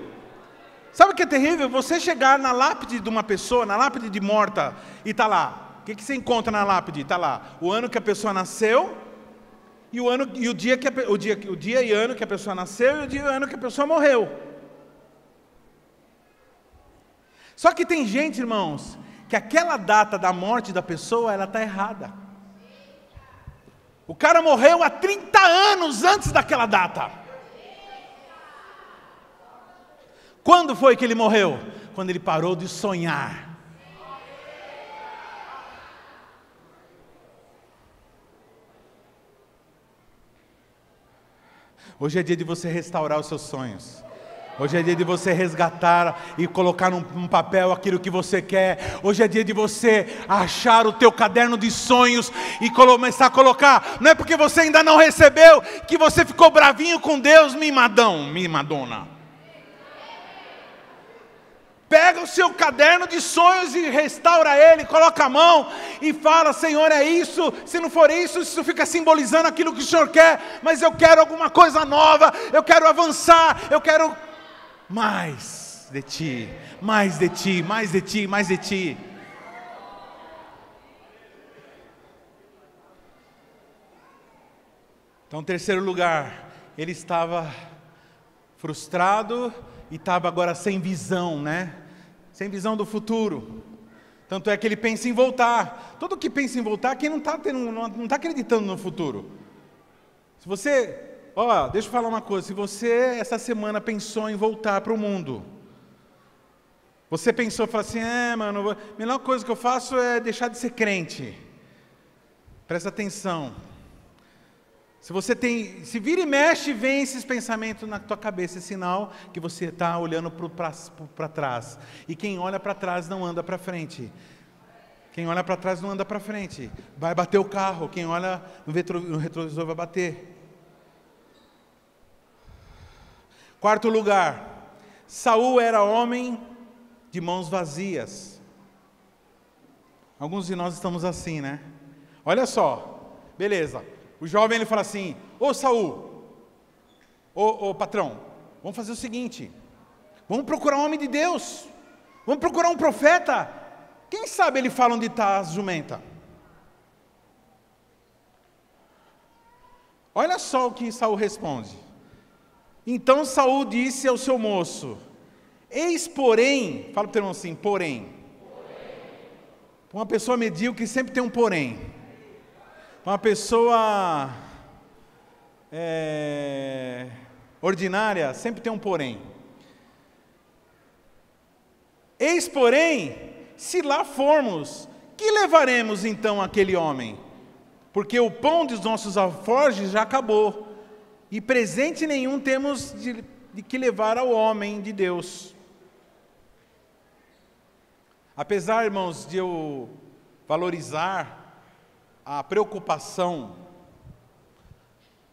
Sabe o que é terrível? Você chegar na lápide de uma pessoa, na lápide de morta, e está lá. O que você encontra na lápide? Está lá o ano que a pessoa nasceu, e o dia e ano que a pessoa nasceu, e o dia e ano que a pessoa morreu. Só que tem gente, irmãos, que aquela data da morte da pessoa, ela está errada. O cara morreu há 30 anos antes daquela data. Quando foi que ele morreu? Quando ele parou de sonhar. Hoje é dia de você restaurar os seus sonhos. Hoje é dia de você resgatar e colocar num papel aquilo que você quer. Hoje é dia de você achar o teu caderno de sonhos e começar a colocar. Não é porque você ainda não recebeu que você ficou bravinho com Deus, mimadona. Pega o seu caderno de sonhos e restaura ele, coloca a mão e fala: Senhor, é isso, se não for isso fica simbolizando aquilo que o Senhor quer, mas eu quero alguma coisa nova, eu quero avançar, eu quero mais de Ti, mais de Ti, mais de Ti, mais de Ti. Então, terceiro lugar, ele estava frustrado e estava agora sem visão, né? Sem visão do futuro. Tanto é que ele pensa em voltar. Todo que pensa em voltar, quem não está acreditando no futuro. Se você, deixa eu falar uma coisa. Se você essa semana pensou em voltar para o mundo, você pensou, falou assim: mano, a melhor coisa que eu faço é deixar de ser crente. Presta atenção. Se vira e mexe, vem esses pensamentos na tua cabeça, é sinal que você está olhando para trás. E quem olha para trás não anda para frente. Quem olha para trás não anda para frente. Vai bater o carro. Quem olha no retrovisor vai bater. Quarto lugar, Saul era homem de mãos vazias. Alguns de nós estamos assim, né? Olha só, beleza. O jovem, ele fala assim: ô Saul, ô patrão, vamos fazer o seguinte, vamos procurar um homem de Deus, vamos procurar um profeta, quem sabe ele fala onde está a jumenta. Olha só o que Saul responde. Então Saul disse ao seu moço: eis porém, fala para o teu irmão assim, porém. Uma pessoa medíocre sempre tem um porém. Uma pessoa ordinária sempre tem um porém. Eis porém, se lá formos, que levaremos então aquele homem? Porque o pão dos nossos alforjes já acabou, e presente nenhum temos de que levar ao homem de Deus. Apesar, irmãos, de eu valorizar a preocupação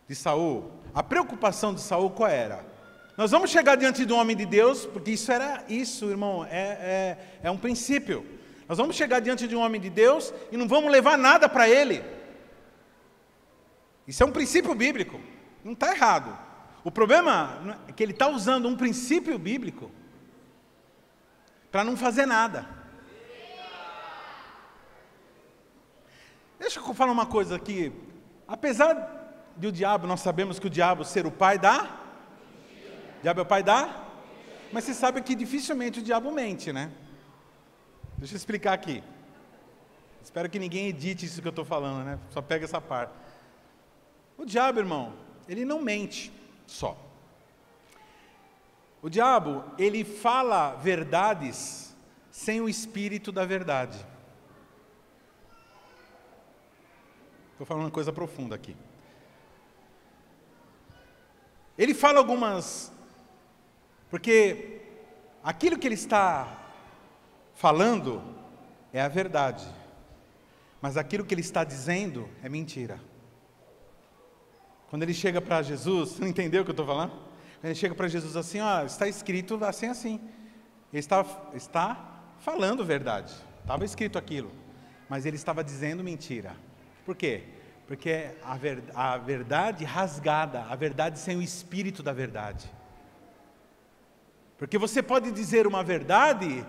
de Saul, a preocupação de Saul qual era? Nós vamos chegar diante do homem de Deus, porque isso, irmão, é um princípio. Nós vamos chegar diante de um homem de Deus e não vamos levar nada para ele. Isso é um princípio bíblico, não está errado. O problema é que ele está usando um princípio bíblico para não fazer nada. Deixa eu falar uma coisa aqui. Apesar de o diabo, nós sabemos que o diabo ser o pai da O diabo é o pai da? Mas você sabe que dificilmente o diabo mente, né? Deixa eu explicar aqui. Espero que ninguém edite isso que eu estou falando, né? Só pega essa parte. O diabo, irmão, ele não mente só. O diabo, ele fala verdades sem o espírito da verdade. Estou falando uma coisa profunda aqui. Ele fala algumas... Porque aquilo que ele está falando é a verdade. Mas aquilo que ele está dizendo é mentira. Quando ele chega para Jesus, você não entendeu o que eu estou falando? Quando ele chega para Jesus assim, ó, está escrito assim, assim. Ele está falando verdade. Estava escrito aquilo. Mas ele estava dizendo mentira. Por quê? Porque a verdade rasgada, a verdade sem o espírito da verdade. Porque você pode dizer uma verdade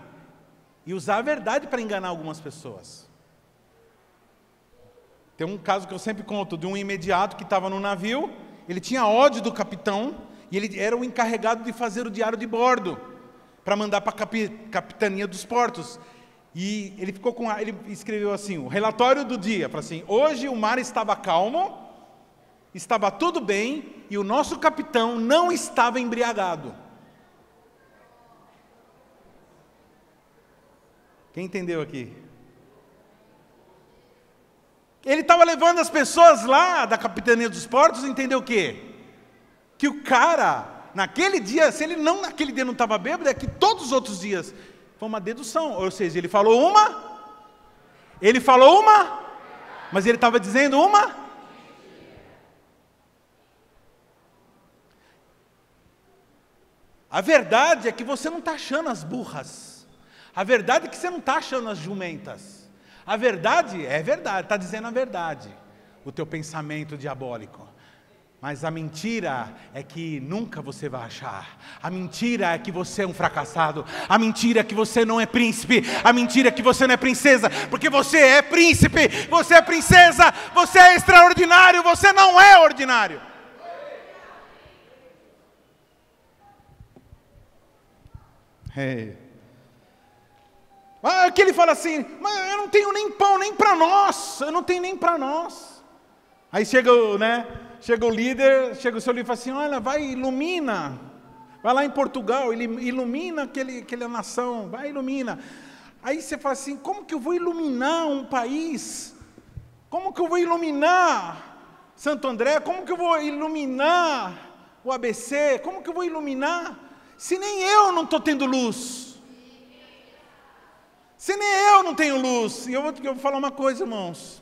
e usar a verdade para enganar algumas pessoas. Tem um caso que eu sempre conto de um imediato que estava no navio, ele tinha ódio do capitão e ele era o encarregado de fazer o diário de bordo para mandar para a capitania dos portos. E ele escreveu assim, o relatório do dia, falou assim: hoje o mar estava calmo, estava tudo bem e o nosso capitão não estava embriagado. Quem entendeu aqui? Ele estava levando as pessoas lá da capitania dos portos, entendeu o quê? Que o cara, naquele dia, se ele não naquele dia não estava bêbado, é que todos os outros dias foi uma dedução. Ou seja, ele falou uma, mas ele estava dizendo uma. A verdade é que você não está achando as burras. A verdade é que você não está achando as jumentas. A verdade é verdade, está dizendo a verdade, o teu pensamento diabólico. Mas a mentira é que nunca você vai achar. A mentira é que você é um fracassado. A mentira é que você não é príncipe. A mentira é que você não é princesa. Porque você é príncipe, você é princesa, você é extraordinário, você não é ordinário. Hey. Que ele fala assim, mas eu não tenho nem pão nem para nós, eu não tenho nem para nós. Aí chega o líder, chega o seu líder e fala assim, olha, vai, ilumina, vai lá em Portugal, ilumina aquela nação, vai, ilumina. Aí você fala assim, como que eu vou iluminar um país? Como que eu vou iluminar Santo André? Como que eu vou iluminar o ABC? Como que eu vou iluminar, se nem eu não estou tendo luz? Se nem eu não tenho luz. E eu vou falar uma coisa, irmãos.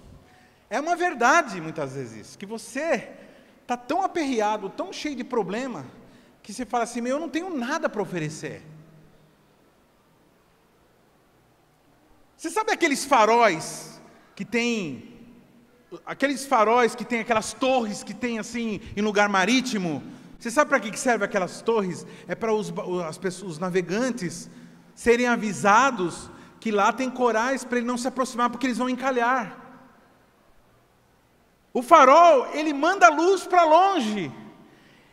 É uma verdade, muitas vezes, que você está tão aperreado, tão cheio de problema, que você fala assim, eu não tenho nada para oferecer. Você sabe aqueles faróis que tem aquelas torres que tem assim, em lugar marítimo? Você sabe para que serve aquelas torres? É para os navegantes serem avisados que lá tem corais para ele não se aproximar, porque eles vão encalhar. O farol, ele manda luz para longe,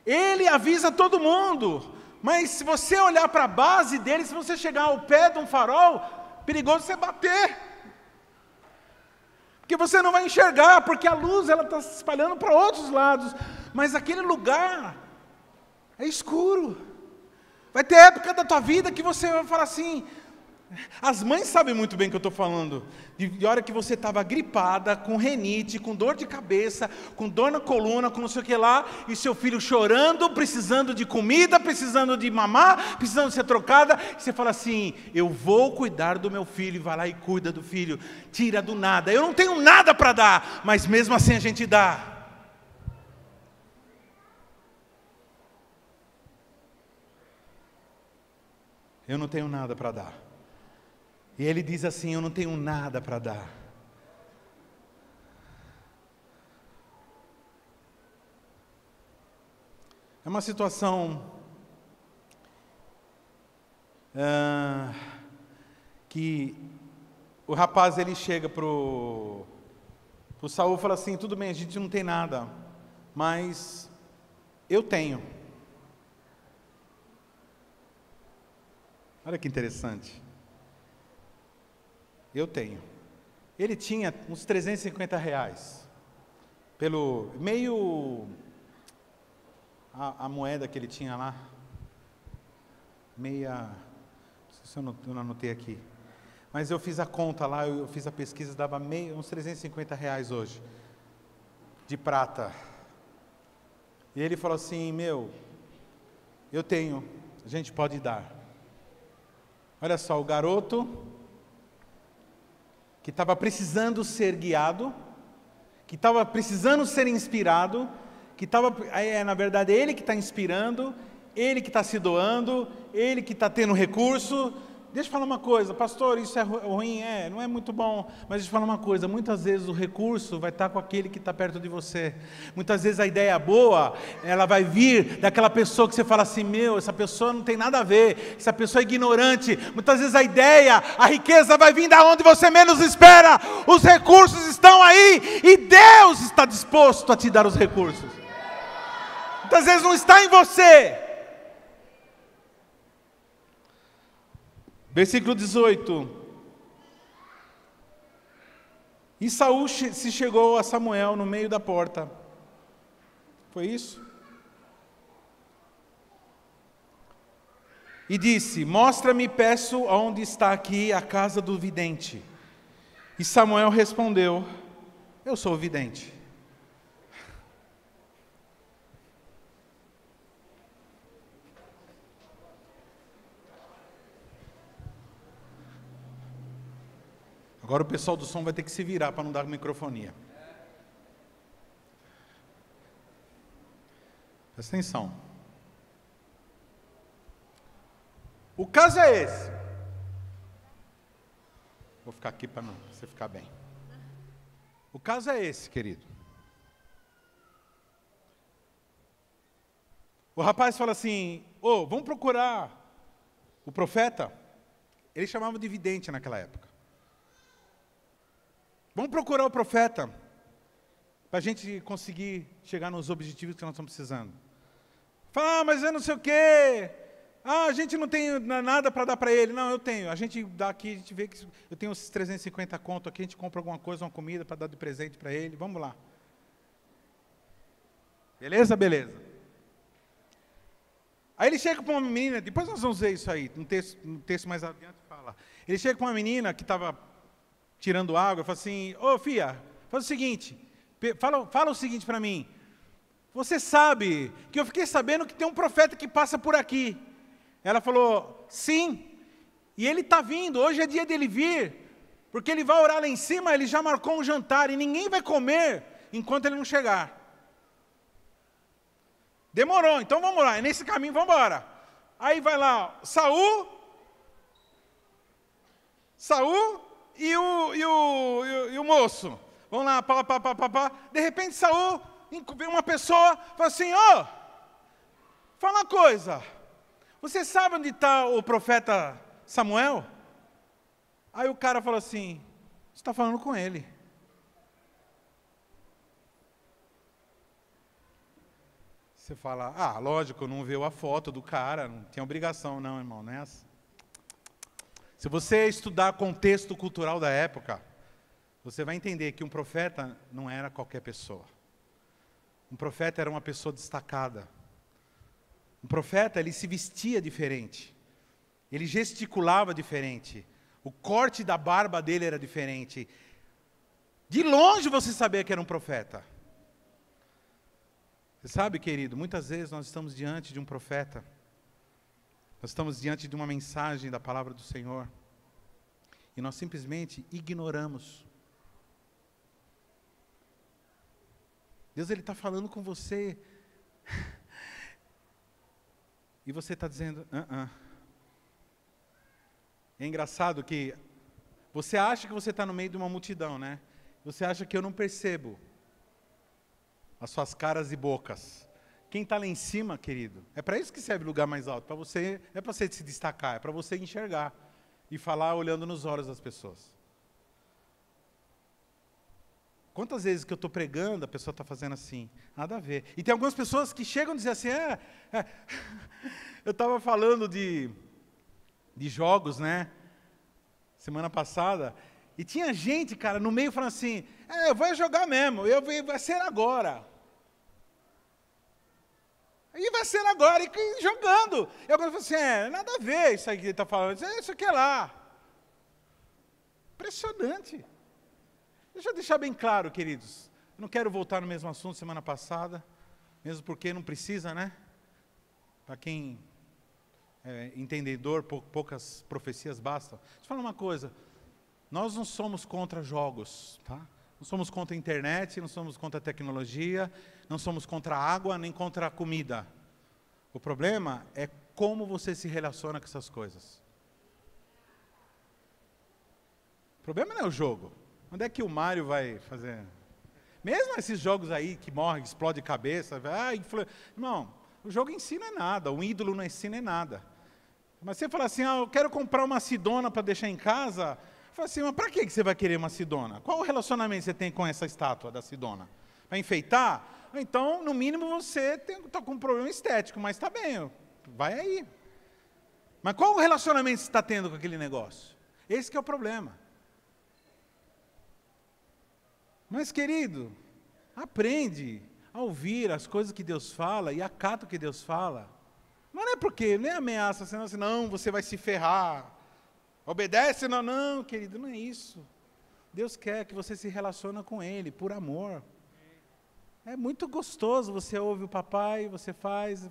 ele avisa todo mundo, mas se você olhar para a base dele, se você chegar ao pé de um farol, perigoso você bater, porque você não vai enxergar, porque a luz está se espalhando para outros lados, mas aquele lugar é escuro. Vai ter época da tua vida que você vai falar assim. As mães sabem muito bem o que eu estou falando. De hora que você estava gripada, com renite, com dor de cabeça, com dor na coluna, com não sei o que lá, e seu filho chorando, precisando de comida, precisando de mamar, precisando de ser trocada, e você fala assim, eu vou cuidar do meu filho, e vai lá e cuida do filho, tira do nada. Eu não tenho nada para dar, mas mesmo assim a gente dá. Eu não tenho nada para dar. E ele diz assim, eu não tenho nada para dar. É uma situação que o rapaz ele chega para o Saul e fala assim, tudo bem, a gente não tem nada, mas eu tenho. Olha que interessante. Eu tenho. Ele tinha uns R$ 350. Pelo meio... A moeda que ele tinha lá. Meia... Não sei se eu não anotei aqui. Mas eu fiz a conta lá, eu fiz a pesquisa, dava uns R$ 350 hoje. De prata. E ele falou assim, eu tenho, a gente pode dar. Olha só, o garoto que estava precisando ser guiado, que estava precisando ser inspirado, na verdade, ele que está inspirando, ele que está se doando, ele que está tendo recurso. Deixa eu falar uma coisa, pastor, isso é ruim? Não é muito bom, mas deixa eu falar uma coisa, muitas vezes o recurso vai estar com aquele que está perto de você. Muitas vezes a ideia boa, ela vai vir daquela pessoa que você fala assim, essa pessoa não tem nada a ver, essa pessoa é ignorante. Muitas vezes a ideia, a riqueza vai vir da onde você menos espera. Os recursos estão aí e Deus está disposto a te dar os recursos. Muitas vezes não está em você. Versículo 18. E Saul se chegou a Samuel no meio da porta. Foi isso? E disse, mostra-me, peço, aonde está aqui a casa do vidente. E Samuel respondeu, eu sou o vidente. Agora o pessoal do som vai ter que se virar para não dar microfonia. Presta atenção. O caso é esse. Vou ficar aqui para você ficar bem. O caso é esse, querido. O rapaz fala assim, vamos procurar o profeta. Ele chamava de vidente naquela época. Vamos procurar o profeta, para a gente conseguir chegar nos objetivos que nós estamos precisando. Fala, mas eu não sei o quê. A gente não tem nada para dar para ele. Não, eu tenho. A gente dá aqui, a gente vê que eu tenho uns 350 conto aqui, a gente compra alguma coisa, uma comida para dar de presente para ele. Vamos lá. Beleza? Beleza. Aí ele chega para uma menina, depois nós vamos ver isso aí, no texto mais adiante fala. Ele chega para uma menina que estava tirando água, fala assim, filha, faz o seguinte, fala o seguinte para mim, você sabe que eu fiquei sabendo que tem um profeta que passa por aqui. Ela falou, sim, e ele está vindo, hoje é dia dele vir, porque ele vai orar lá em cima, ele já marcou um jantar, e ninguém vai comer enquanto ele não chegar. Demorou, então vamos lá, é nesse caminho, vamos embora. Aí vai lá, Saul e o moço, vão lá, pá. De repente Saul vê uma pessoa, fala assim, fala uma coisa, você sabe onde está o profeta Samuel? Aí o cara fala assim, você está falando com ele. Você fala, lógico, não viu a foto do cara, não tem obrigação não, irmão, não é assim. Se você estudar contexto cultural da época, você vai entender que um profeta não era qualquer pessoa. Um profeta era uma pessoa destacada. Um profeta, ele se vestia diferente. Ele gesticulava diferente. O corte da barba dele era diferente. De longe você sabia que era um profeta. Você sabe, querido, muitas vezes nós estamos diante de um profeta. Nós estamos diante de uma mensagem da palavra do Senhor e nós simplesmente ignoramos. Deus, Ele está falando com você e você está dizendo, É engraçado que você acha que você está no meio de uma multidão, né? Você acha que eu não percebo as suas caras e bocas. Quem está lá em cima, querido, é para isso que serve o lugar mais alto, para você, não é para você se destacar, é para você enxergar e falar olhando nos olhos das pessoas. Quantas vezes que eu estou pregando, a pessoa está fazendo assim, nada a ver. E tem algumas pessoas que chegam a dizer assim, eu estava falando de jogos, né? Semana passada. E tinha gente, cara, no meio falando assim, eu vou jogar mesmo, vai ser agora. E vai ser agora, e jogando. Eu agora falei assim, nada a ver isso aí que ele está falando, isso aqui é lá. Impressionante. Deixa eu deixar bem claro, queridos. Eu não quero voltar no mesmo assunto semana passada, mesmo porque não precisa, né? Para quem é entendedor, poucas profecias bastam. Deixa eu falar uma coisa. Nós não somos contra jogos, tá? Não somos contra a internet, não somos contra a tecnologia, não somos contra a água, nem contra a comida. O problema é como você se relaciona com essas coisas. O problema não é o jogo. Onde é que o Mário vai fazer? Mesmo esses jogos aí que morrem, explode cabeça, Irmão, o jogo em si não é nada, o ídolo não ensina é nada. Mas você fala assim, eu quero comprar uma Sidona para deixar em casa. Fala assim, mas para que você vai querer uma Sidona? Qual o relacionamento você tem com essa estátua da Sidona? Para enfeitar? Então, no mínimo, você está com um problema estético, mas está bem, vai aí. Mas qual o relacionamento você está tendo com aquele negócio? Esse que é o problema. Mas, querido, aprende a ouvir as coisas que Deus fala e acata o que Deus fala. Mas não é porque, nem ameaça, senão assim, não, você vai se ferrar. Obedece, não, querido, não é isso. Deus quer que você se relacione com Ele, por amor. É muito gostoso, você ouve o papai, você faz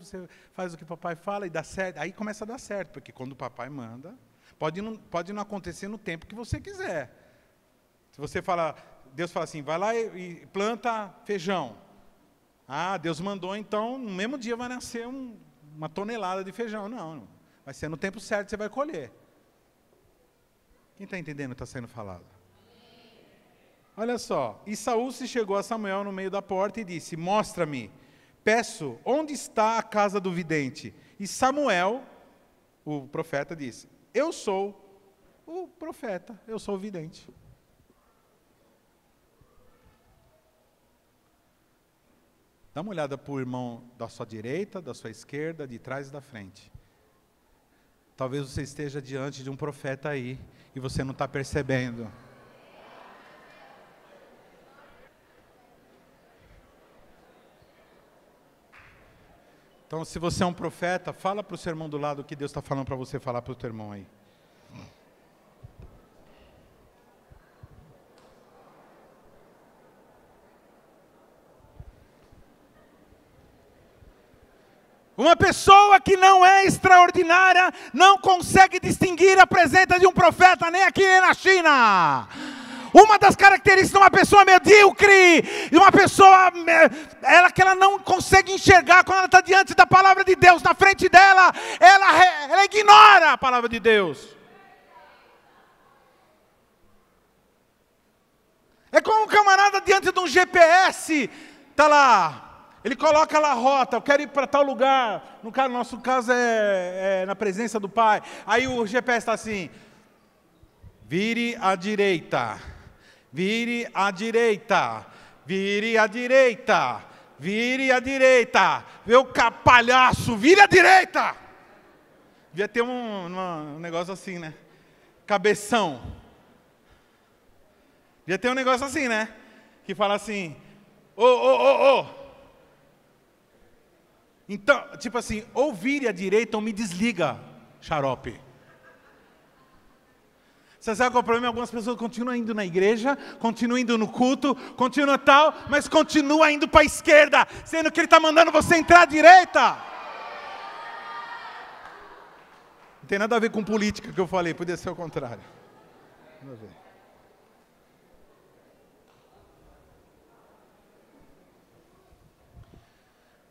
o que o papai fala e dá certo. Aí começa a dar certo, porque quando o papai manda, pode não acontecer no tempo que você quiser. Se você fala, Deus fala assim, vai lá e planta feijão. Deus mandou, então, no mesmo dia vai nascer uma tonelada de feijão. Não, vai ser no tempo certo, você vai colher. Quem está entendendo o que está sendo falado? Olha só, e Saul se chegou a Samuel no meio da porta e disse, mostra-me, peço, onde está a casa do vidente? E Samuel, o profeta, disse, eu sou o profeta, eu sou o vidente. Dá uma olhada para o irmão da sua direita, da sua esquerda, de trás e da frente. Talvez você esteja diante de um profeta aí, e você não está percebendo. Então, se você é um profeta, fala para o seu irmão do lado o que Deus está falando para você falar para o teu irmão aí. Uma pessoa que não é extraordinária não consegue distinguir a presença de um profeta nem aqui nem na China. Uma das características de uma pessoa medíocre, de uma pessoa que ela não consegue enxergar quando ela está diante da palavra de Deus, na frente dela, ela ignora a palavra de Deus. É como um camarada diante de um GPS, está lá. Ele coloca lá a rota, eu quero ir para tal lugar. No nosso caso é na presença do Pai. Aí o GPS está assim, vire à direita, vire à direita, vire à direita, vire à direita. Vê o palhaço, vire à direita. Devia ter um negócio assim, né? Cabeção. Devia ter um negócio assim, né? Que fala assim, ô. Então, tipo assim, ou vire à direita ou me desliga, xarope. Você sabe qual é o problema? Algumas pessoas continuam indo na igreja, continuam indo no culto, continuam tal, mas continuam indo para a esquerda, sendo que Ele está mandando você entrar à direita. Não tem nada a ver com política que eu falei, podia ser o contrário. Vamos ver.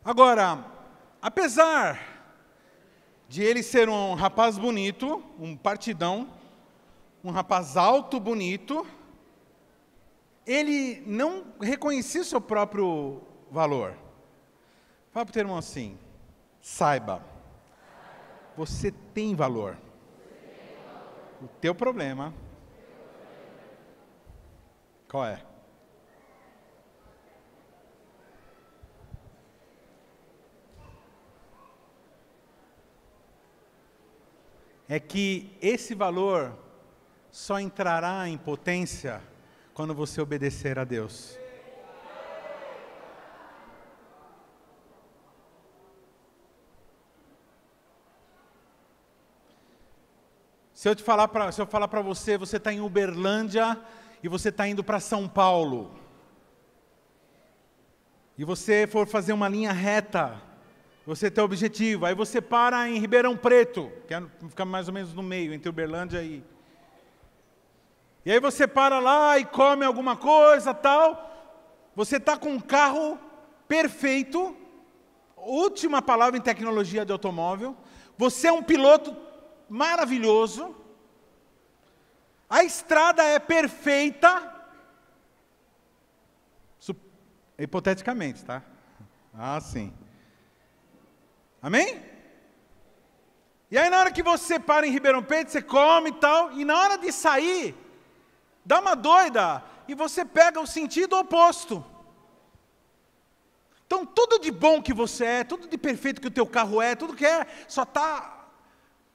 Agora, apesar de ele ser um rapaz bonito, um partidão, um rapaz alto, bonito, ele não reconhecia seu próprio valor. Fala para o teu irmão assim, saiba, você tem valor. O teu problema, qual é? é que esse valor só entrará em potência quando você obedecer a Deus. Se eu falar para você, você está em Uberlândia e você está indo para São Paulo, e você for fazer uma linha reta, você tem o objetivo, aí você para em Ribeirão Preto, que fica mais ou menos no meio, entre Uberlândia e aí você para lá e come alguma coisa, tal, você está com um carro perfeito, última palavra em tecnologia de automóvel, você é um piloto maravilhoso, a estrada é perfeita, hipoteticamente, tá? Ah, sim. Amém? E aí na hora que você para em Ribeirão Preto, você come e tal, e na hora de sair, dá uma doida, e você pega o sentido oposto. Então tudo de bom que você é, tudo de perfeito que o teu carro é, tudo que é, só está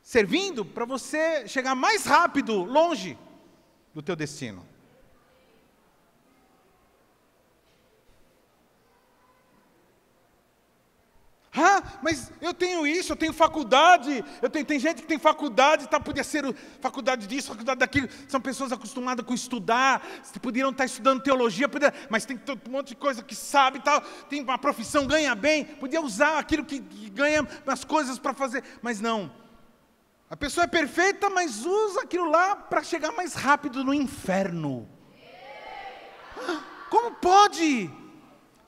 servindo para você chegar mais rápido, longe do teu destino. Ah, mas eu tenho isso, eu tenho faculdade, tem gente que tem faculdade, tá, podia ser faculdade disso, faculdade daquilo, são pessoas acostumadas com estudar, poderiam estar estudando teologia, mas tem um monte de coisa que sabe, tal, tem uma profissão, ganha bem, podia usar aquilo que ganha as coisas para fazer, mas não. A pessoa é perfeita, mas usa aquilo lá para chegar mais rápido no inferno. Como pode?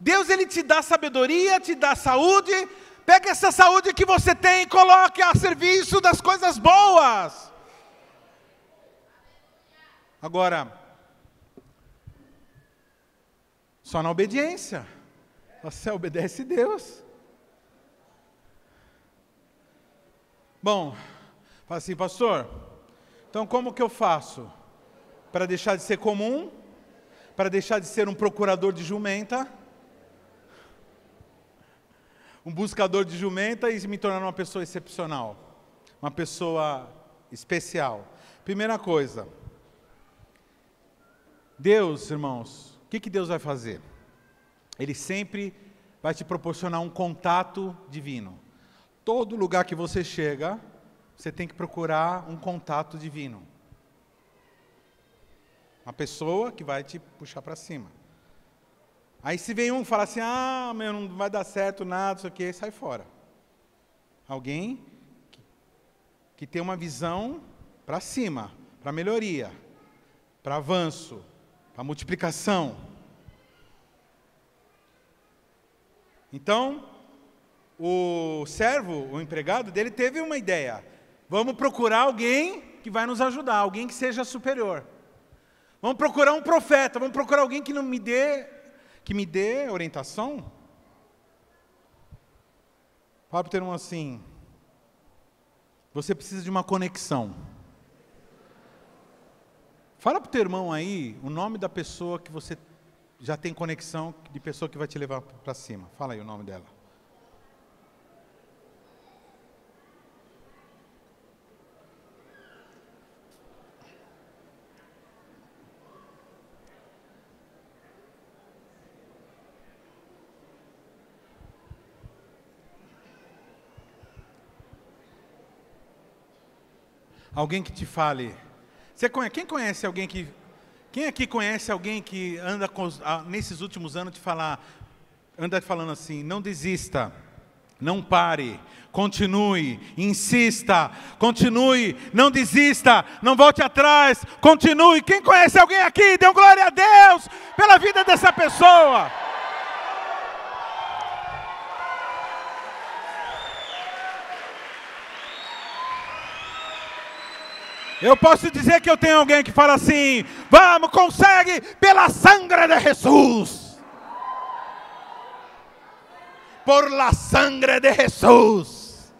Deus, Ele te dá sabedoria, te dá saúde, pega essa saúde que você tem e coloque a serviço das coisas boas. Agora, só na obediência, você obedece a Deus. Bom, fala assim, pastor, então como que eu faço para deixar de ser comum, para deixar de ser um procurador de jumenta, um buscador de jumenta e me tornar uma pessoa excepcional, uma pessoa especial? Primeira coisa, Deus, irmãos, o que Deus vai fazer? Ele sempre vai te proporcionar um contato divino. Todo lugar que você chega, você tem que procurar um contato divino. Uma pessoa que vai te puxar para cima. Aí se vem um e fala assim, ah, meu, não vai dar certo nada, isso aqui, sai fora. Alguém que tem uma visão para cima, para melhoria, para avanço, para multiplicação. Então, o servo, o empregado dele teve uma ideia. Vamos procurar alguém que vai nos ajudar, alguém que seja superior. Vamos procurar um profeta, vamos procurar alguém que me dê orientação. Fala para o teu irmão assim, você precisa de uma conexão. Fala para o teu irmão aí o nome da pessoa que você já tem conexão, de pessoa que vai te levar para cima. Fala aí o nome dela. Alguém que te fale. Quem conhece alguém que... Quem aqui conhece alguém que anda nesses últimos anos anda falando assim, não desista, não pare, continue, insista, continue, não desista, não volte atrás, continue. Quem conhece alguém aqui, dê um glória a Deus pela vida dessa pessoa. Eu posso dizer que eu tenho alguém que fala assim, vamos, consegue, pela sangre de Jesus. Por la sangre de Jesus.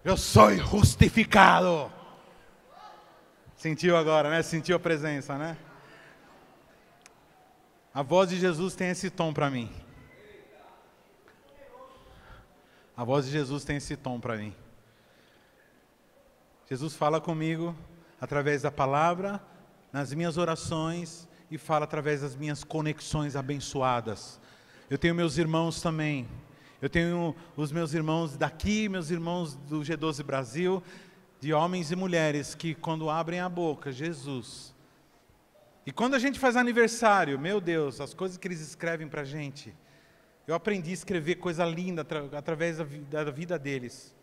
Eu sou justificado. Sentiu agora, né? Sentiu a presença, né? A voz de Jesus tem esse tom para mim. A voz de Jesus tem esse tom para mim. Jesus fala comigo através da palavra, nas minhas orações, e fala através das minhas conexões abençoadas. Eu tenho meus irmãos também. Eu tenho os meus irmãos daqui, meus irmãos do G12 Brasil, de homens e mulheres que quando abrem a boca, Jesus. E quando a gente faz aniversário, meu Deus, as coisas que eles escrevem para a gente. Eu aprendi a escrever coisa linda através da vida deles.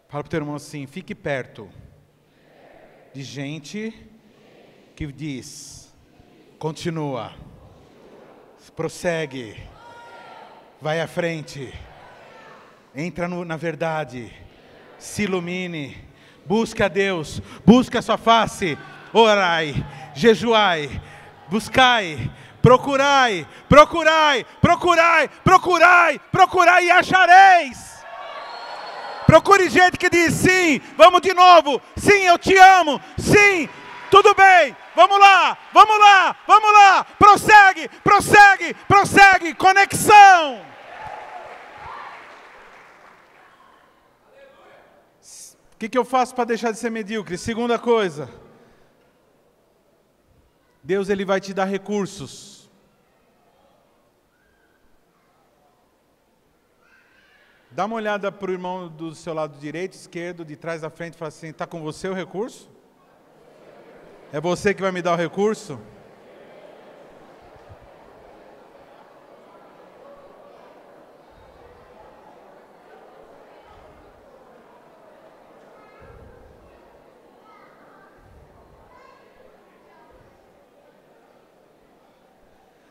Fala para o teu irmão assim, fique perto de gente que diz, continua, prossegue, vai à frente, entra na verdade, se ilumine, busque a Deus, busque a sua face, orai, jejuai, buscai, procurai, procurai, procurai, procurai, procurai e achareis. Procure gente que diz sim, vamos de novo, sim, eu te amo, sim, tudo bem, vamos lá, vamos lá, vamos lá, prossegue, prossegue, prossegue, conexão. O que eu faço para deixar de ser medíocre? Segunda coisa, Deus ele vai te dar recursos. Dá uma olhada para o irmão do seu lado direito, esquerdo, de trás da frente e fala assim, está com você o recurso? É você que vai me dar o recurso?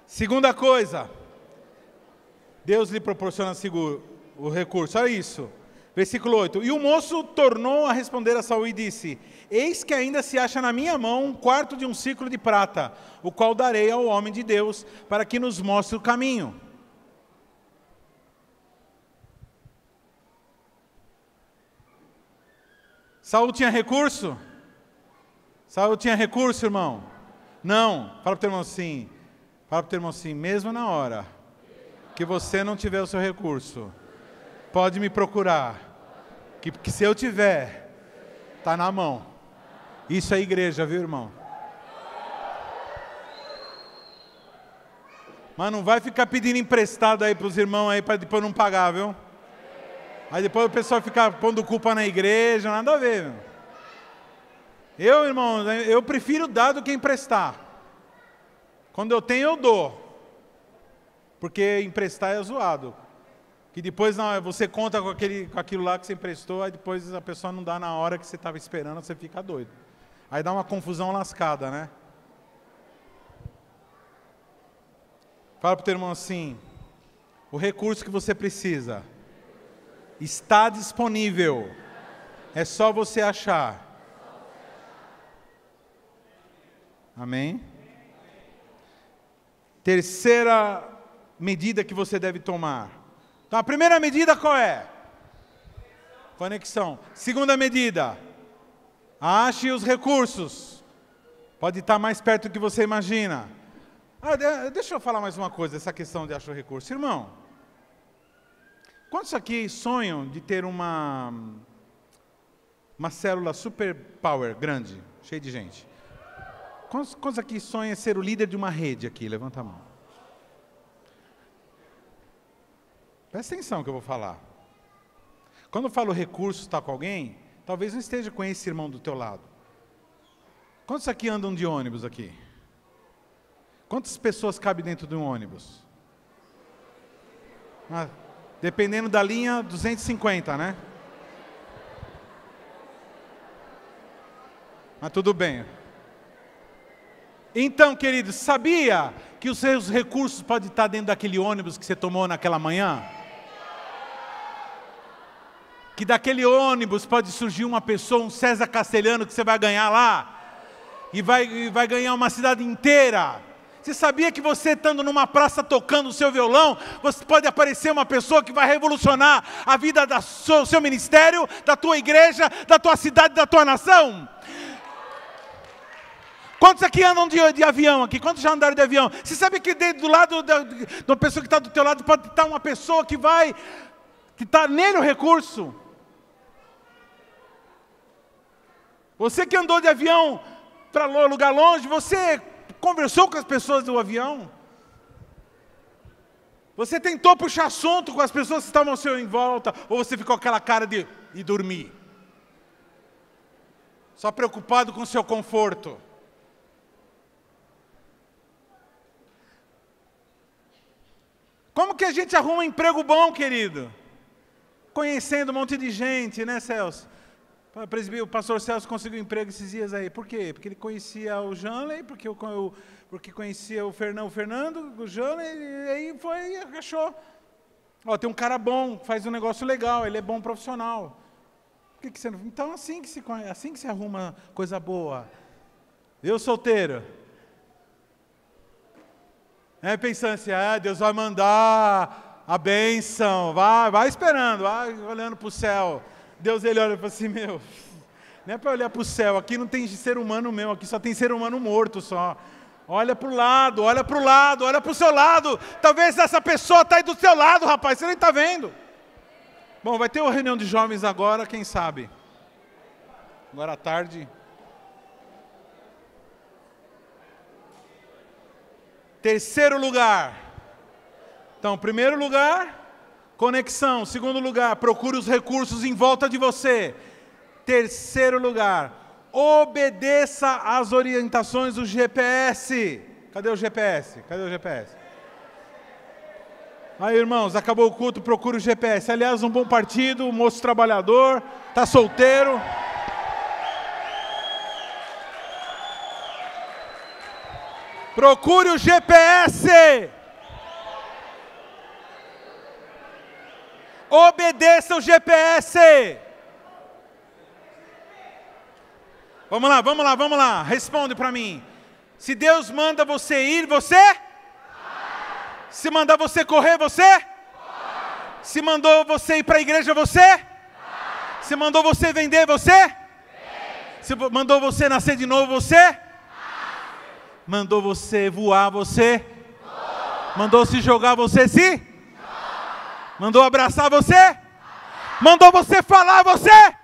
Segunda coisa, Deus lhe proporciona o recurso, olha isso, versículo 8, e o moço tornou a responder a Saul e disse, eis que ainda se acha na minha mão 1/4 de um ciclo de prata, o qual darei ao homem de Deus, para que nos mostre o caminho. Saul tinha recurso? Saul tinha recurso, irmão? Não, fala para o teu irmão assim, mesmo na hora que você não tiver o seu recurso, pode me procurar, que se eu tiver, está na mão. Isso é igreja, viu, irmão? Mas não vai ficar pedindo emprestado aí para os irmãos aí para depois não pagar, viu? Aí depois o pessoal fica pondo culpa na igreja, nada a ver, meu. Eu, irmão, eu prefiro dar do que emprestar. Quando eu tenho, eu dou. Porque emprestar é zoado. Que depois não, você conta com aquilo lá que você emprestou, aí depois a pessoa não dá na hora que você estava esperando, você fica doido. Aí dá uma confusão lascada, né? Fala para o teu irmão assim, o recurso que você precisa está disponível, é só você achar. Amém? Terceira medida que você deve tomar. Então, a primeira medida qual é? Conexão. Segunda medida, ache os recursos. Pode estar mais perto do que você imagina. Deixa eu falar mais uma coisa, essa questão de achar o recurso. Irmão, quantos aqui sonham de ter uma célula super power, grande, cheia de gente? Quantos aqui sonham ser o líder de uma rede aqui? Levanta a mão. Presta atenção que eu vou falar. Quando eu falo recurso, está com alguém, talvez não esteja com esse irmão do teu lado. Quantos aqui andam de ônibus aqui? Quantas pessoas cabem dentro de um ônibus? Dependendo da linha, 250, né? Mas tudo bem. Então, querido, sabia que os seus recursos podem estar dentro daquele ônibus que você tomou naquela manhã? Que daquele ônibus pode surgir uma pessoa, um César Castelhano, que você vai ganhar lá, e vai ganhar uma cidade inteira. Você sabia que você estando numa praça tocando o seu violão, você pode aparecer uma pessoa que vai revolucionar a vida do seu ministério, da tua igreja, da tua cidade, da tua nação? Quantos aqui andam de avião aqui? Quantos já andaram de avião? Você sabe que do lado da pessoa que está do teu lado pode estar uma pessoa que está nele o recurso. Você que andou de avião para lugar longe, você conversou com as pessoas do avião? Você tentou puxar assunto com as pessoas que estavam ao seu em volta? Ou você ficou com aquela cara de dormir? Só preocupado com o seu conforto? Como que a gente arruma um emprego bom, querido? Conhecendo um monte de gente, né, Celso? O pastor Celso conseguiu um emprego esses dias aí. Por quê? Porque ele conhecia o Janley, porque conhecia o Fernando, o Janley, e aí foi e achou. Ó, tem um cara bom, faz um negócio legal, ele é bom profissional. Por que você não... Então assim que se arruma coisa boa. Eu solteiro. Pensando assim, Deus vai mandar a bênção, vai esperando, vai olhando para o céu. Deus, ele olha e fala assim, meu, não é para olhar para o céu, aqui não tem ser humano meu, aqui só tem ser humano morto só. Olha para o lado, olha para o lado, olha para o seu lado. Talvez essa pessoa está aí do seu lado, rapaz, você nem está vendo. Bom, vai ter uma reunião de jovens agora, quem sabe? Agora à tarde. Terceiro lugar. Então, primeiro lugar, conexão. Segundo lugar, procure os recursos em volta de você. Terceiro lugar, obedeça às orientações do GPS. Cadê o GPS? Cadê o GPS? Aí, irmãos, acabou o culto, procure o GPS. Aliás, um bom partido, um moço trabalhador, está solteiro. Procure o GPS. Obedeça o GPS. Vamos lá. Responde para mim. Se Deus manda você ir, você? Se mandar você correr, você? Se mandou você ir para a igreja, você? Se mandou você vender, você? Se mandou você nascer de novo, você? Mandou você voar, você? Mandou se jogar, você se? Mandou abraçar, você? Mandou você falar, você?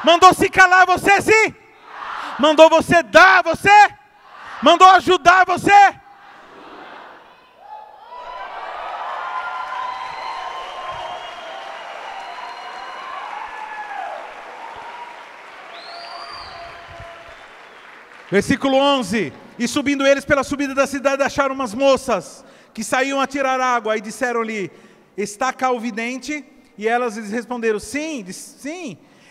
Mandou se calar, você se? Mandou você dar, você? Mandou ajudar, você? Versículo 11. E subindo eles pela subida da cidade, acharam umas moças que saíam a tirar água, e disseram-lhe, está cá o vidente? E elas lhes responderam, sim,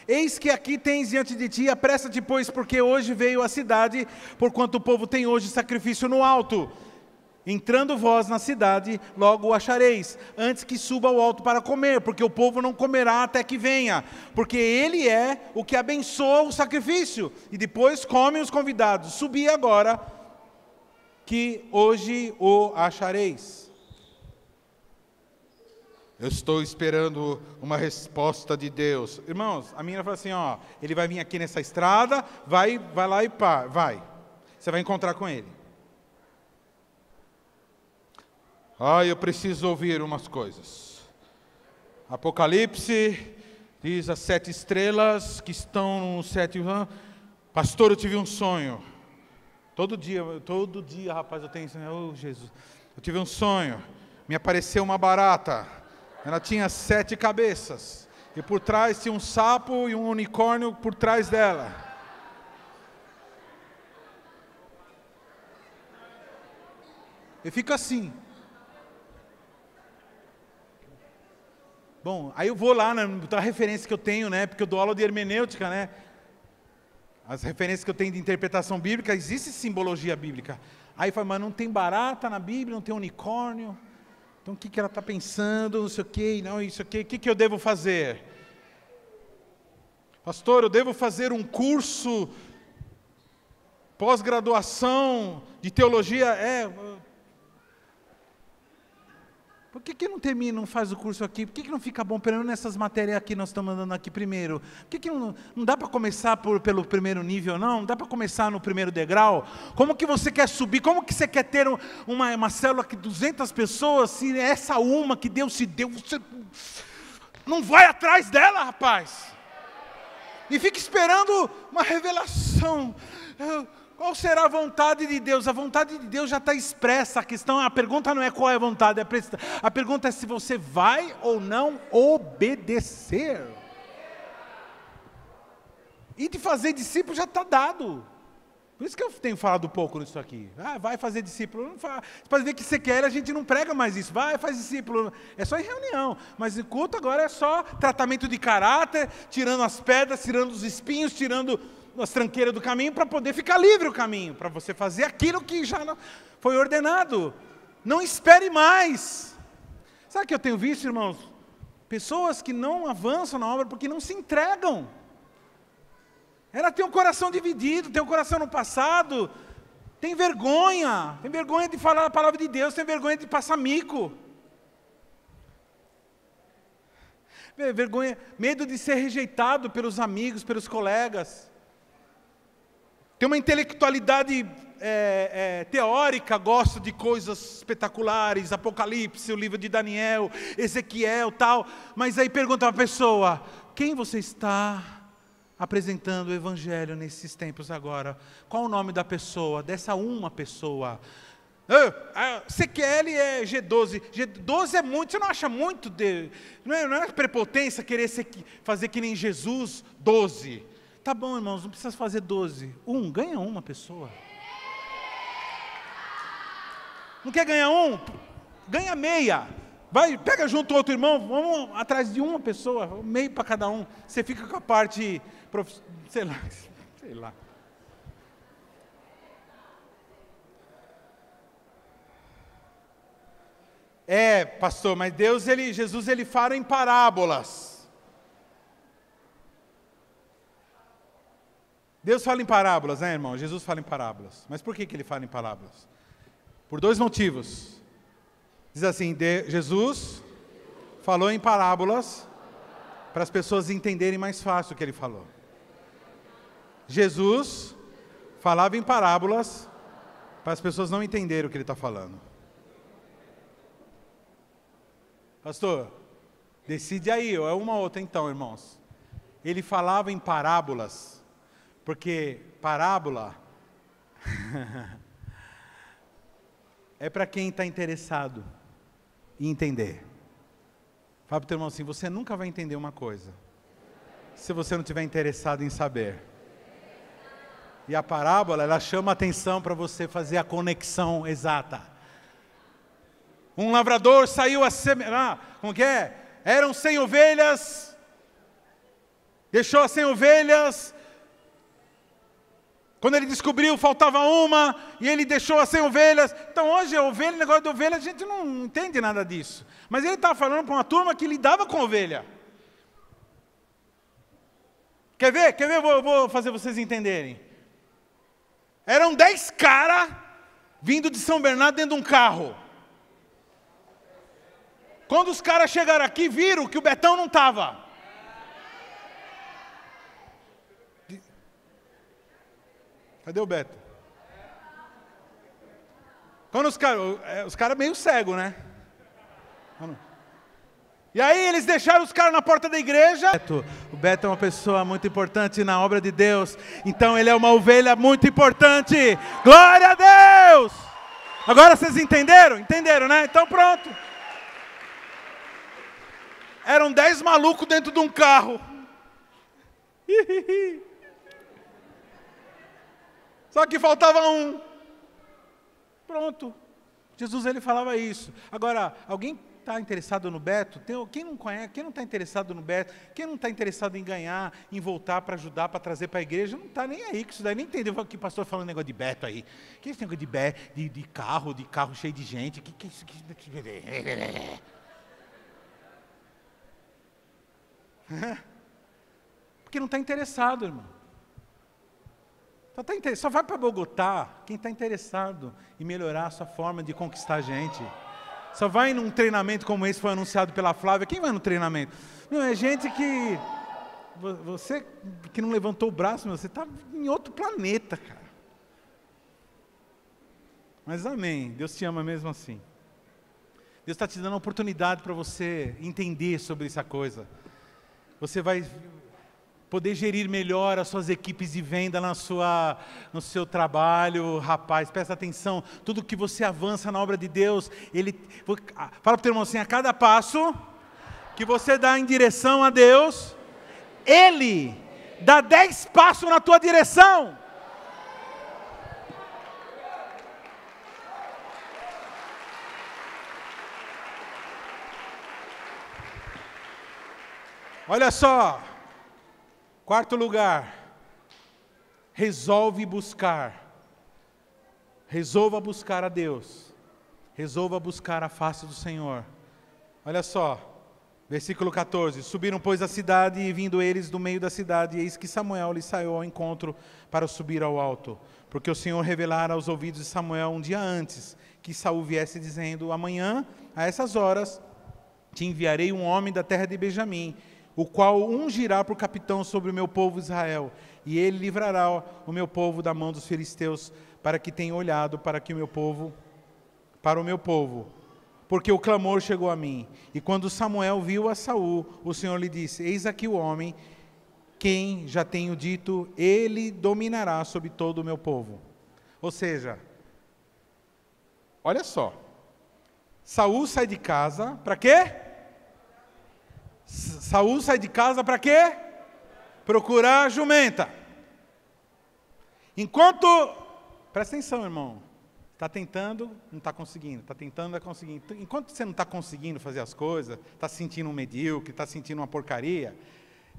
eis que aqui tens diante de ti, apressa-te, pois, porque hoje veio a cidade, porquanto o povo tem hoje sacrifício no alto. Entrando vós na cidade, logo o achareis, antes que suba ao alto para comer, porque o povo não comerá até que venha, porque ele é o que abençoa o sacrifício, e depois comem os convidados. Subi agora, que hoje o achareis. Eu estou esperando uma resposta de Deus. Irmãos, a menina fala assim, ele vai vir aqui nessa estrada, vai lá e pá, vai. Você vai encontrar com ele. Eu preciso ouvir umas coisas. Apocalipse diz as 7 estrelas que estão no 7. Pastor, eu tive um sonho. Todo dia, rapaz, eu tenho isso. Oh, Jesus. Eu tive um sonho. Me apareceu uma barata. Ela tinha 7 cabeças. E por trás tinha um sapo e um unicórnio por trás dela. E fica assim. Bom, aí eu vou lá na referência que eu tenho, né? Porque eu dou aula de hermenêutica, né? As referências que eu tenho de interpretação bíblica, existe simbologia bíblica. Aí fala, mas não tem barata na Bíblia, não tem unicórnio. Então o que ela está pensando, não sei o quê, não, isso aqui, o que eu devo fazer? Pastor, eu devo fazer um curso, pós-graduação de teologia? Por que não termina, não faz o curso aqui? Por que não fica bom pelo menos nessas matérias aqui nós estamos andando aqui primeiro? Por que não dá para começar pelo primeiro nível, não? Não dá para começar no primeiro degrau? Como que você quer subir? Como que você quer ter uma célula que 200 pessoas, se é essa uma que Deus te deu, você não vai atrás dela, rapaz? E fica esperando uma revelação. Qual será a vontade de Deus? A vontade de Deus já está expressa. A pergunta não é qual é a vontade, a pergunta é se você vai ou não obedecer. E de fazer discípulo já está dado. Por isso que eu tenho falado pouco nisso aqui. Vai fazer discípulo. Não faz. Você pode ver que você quer, a gente não prega mais isso. Vai, faz discípulo. É só em reunião. Mas em culto agora é só tratamento de caráter, tirando as pedras, tirando os espinhos, tirando as tranqueiras do caminho, para poder ficar livre o caminho, para você fazer aquilo que já foi ordenado. Não espere mais. Sabe o que eu tenho visto, irmãos? Pessoas que não avançam na obra porque não se entregam. Ela tem um coração dividido, tem um coração no passado, tem vergonha de falar a palavra de Deus, tem vergonha de passar mico. Vergonha, medo de ser rejeitado pelos amigos, pelos colegas. Tem uma intelectualidade teórica, gosta de coisas espetaculares, Apocalipse, o livro de Daniel, Ezequiel, tal. Mas aí pergunta a pessoa, quem você está apresentando o evangelho nesses tempos agora? Qual o nome da pessoa, dessa uma pessoa? CQL é G12. G12 é muito, você não acha muito? Não é prepotência querer fazer que nem Jesus, 12. Tá bom, irmãos, não precisa fazer 12. Ganha uma pessoa. Não quer ganhar um? Ganha meia. Vai, pega junto o outro irmão, vamos atrás de uma pessoa, meio para cada um. Você fica com a parte, sei lá. Pastor, mas Jesus fala em parábolas. Deus fala em parábolas, né, irmão? Jesus fala em parábolas. Mas por que ele fala em parábolas? Por dois motivos. Diz assim, Jesus falou em parábolas para as pessoas entenderem mais fácil o que ele falou. Jesus falava em parábolas para as pessoas não entenderem o que ele está falando. Pastor, decide aí, ou é uma ou outra então, irmãos. Ele falava em parábolas, porque parábola é para quem está interessado em entender. Fala para o teu irmão assim, você nunca vai entender uma coisa, se você não estiver interessado em saber. E a parábola, ela chama a atenção para você fazer a conexão exata. Um lavrador saiu a semear, como que é? Eram 100 ovelhas, deixou as 100 ovelhas, quando ele descobriu, faltava uma, e ele deixou as 100 ovelhas. Então hoje, negócio de ovelha, a gente não entende nada disso. Mas ele estava falando para uma turma que lidava com ovelha. Quer ver? Vou fazer vocês entenderem. Eram 10 caras vindo de São Bernardo dentro de um carro. Quando os caras chegaram aqui, viram que o Betão não estava. Cadê o Beto? Quando os caras meio cegos, né? E aí eles deixaram os caras na porta da igreja. O Beto é uma pessoa muito importante na obra de Deus. Então ele é uma ovelha muito importante. Glória a Deus! Agora vocês entenderam? Entenderam, né? Então pronto. Eram 10 malucos dentro de um carro. Só que faltava um. Pronto. Jesus ele falava isso. Agora, alguém está interessado no Beto? Quem não conhece? Quem não está interessado no Beto? Quem não está interessado em ganhar, em voltar para ajudar, para trazer para a igreja? Não está nem aí com isso daí. Nem entendeu o que o pastor falando negócio de Beto aí. O que é esse negócio de carro cheio de gente? Que é isso? Porque não está interessado, irmão. Só vai para Bogotá quem está interessado em melhorar a sua forma de conquistar a gente. Só vai num treinamento como esse foi anunciado pela Flávia. Quem vai no treinamento? Não, é gente que... Você que não levantou o braço, você está em outro planeta, cara. Mas amém, Deus te ama mesmo assim. Deus está te dando a oportunidade para você entender sobre essa coisa. Você vai poder gerir melhor as suas equipes de venda no seu trabalho. Rapaz, presta atenção, tudo que você avança na obra de Deus, fala para o teu irmão assim, a cada passo que você dá em direção a Deus, Ele dá 10 passos na tua direção. Olha só, quarto lugar, resolva buscar a Deus, resolva buscar a face do Senhor. Olha só, versículo 14, subiram pois a cidade e vindo eles do meio da cidade, eis que Samuel lhes saiu ao encontro para subir ao alto, porque o Senhor revelara aos ouvidos de Samuel um dia antes, que Saul viesse dizendo, amanhã, a essas horas, te enviarei um homem da terra de Benjamim, o qual ungirá por capitão sobre o meu povo Israel, e ele livrará o meu povo da mão dos filisteus, para que tenha olhado para o meu povo, porque o clamor chegou a mim. E quando Samuel viu a Saul, o Senhor lhe disse, eis aqui o homem, quem já tenho dito, ele dominará sobre todo o meu povo. Ou seja, olha só, Saul sai de casa, para quê? Saul sai de casa para quê? Procurar a jumenta. Enquanto, presta atenção, irmão, está tentando, não está conseguindo, está tentando, não está conseguindo. Enquanto você não está conseguindo fazer as coisas, está se sentindo um medíocre, está sentindo uma porcaria,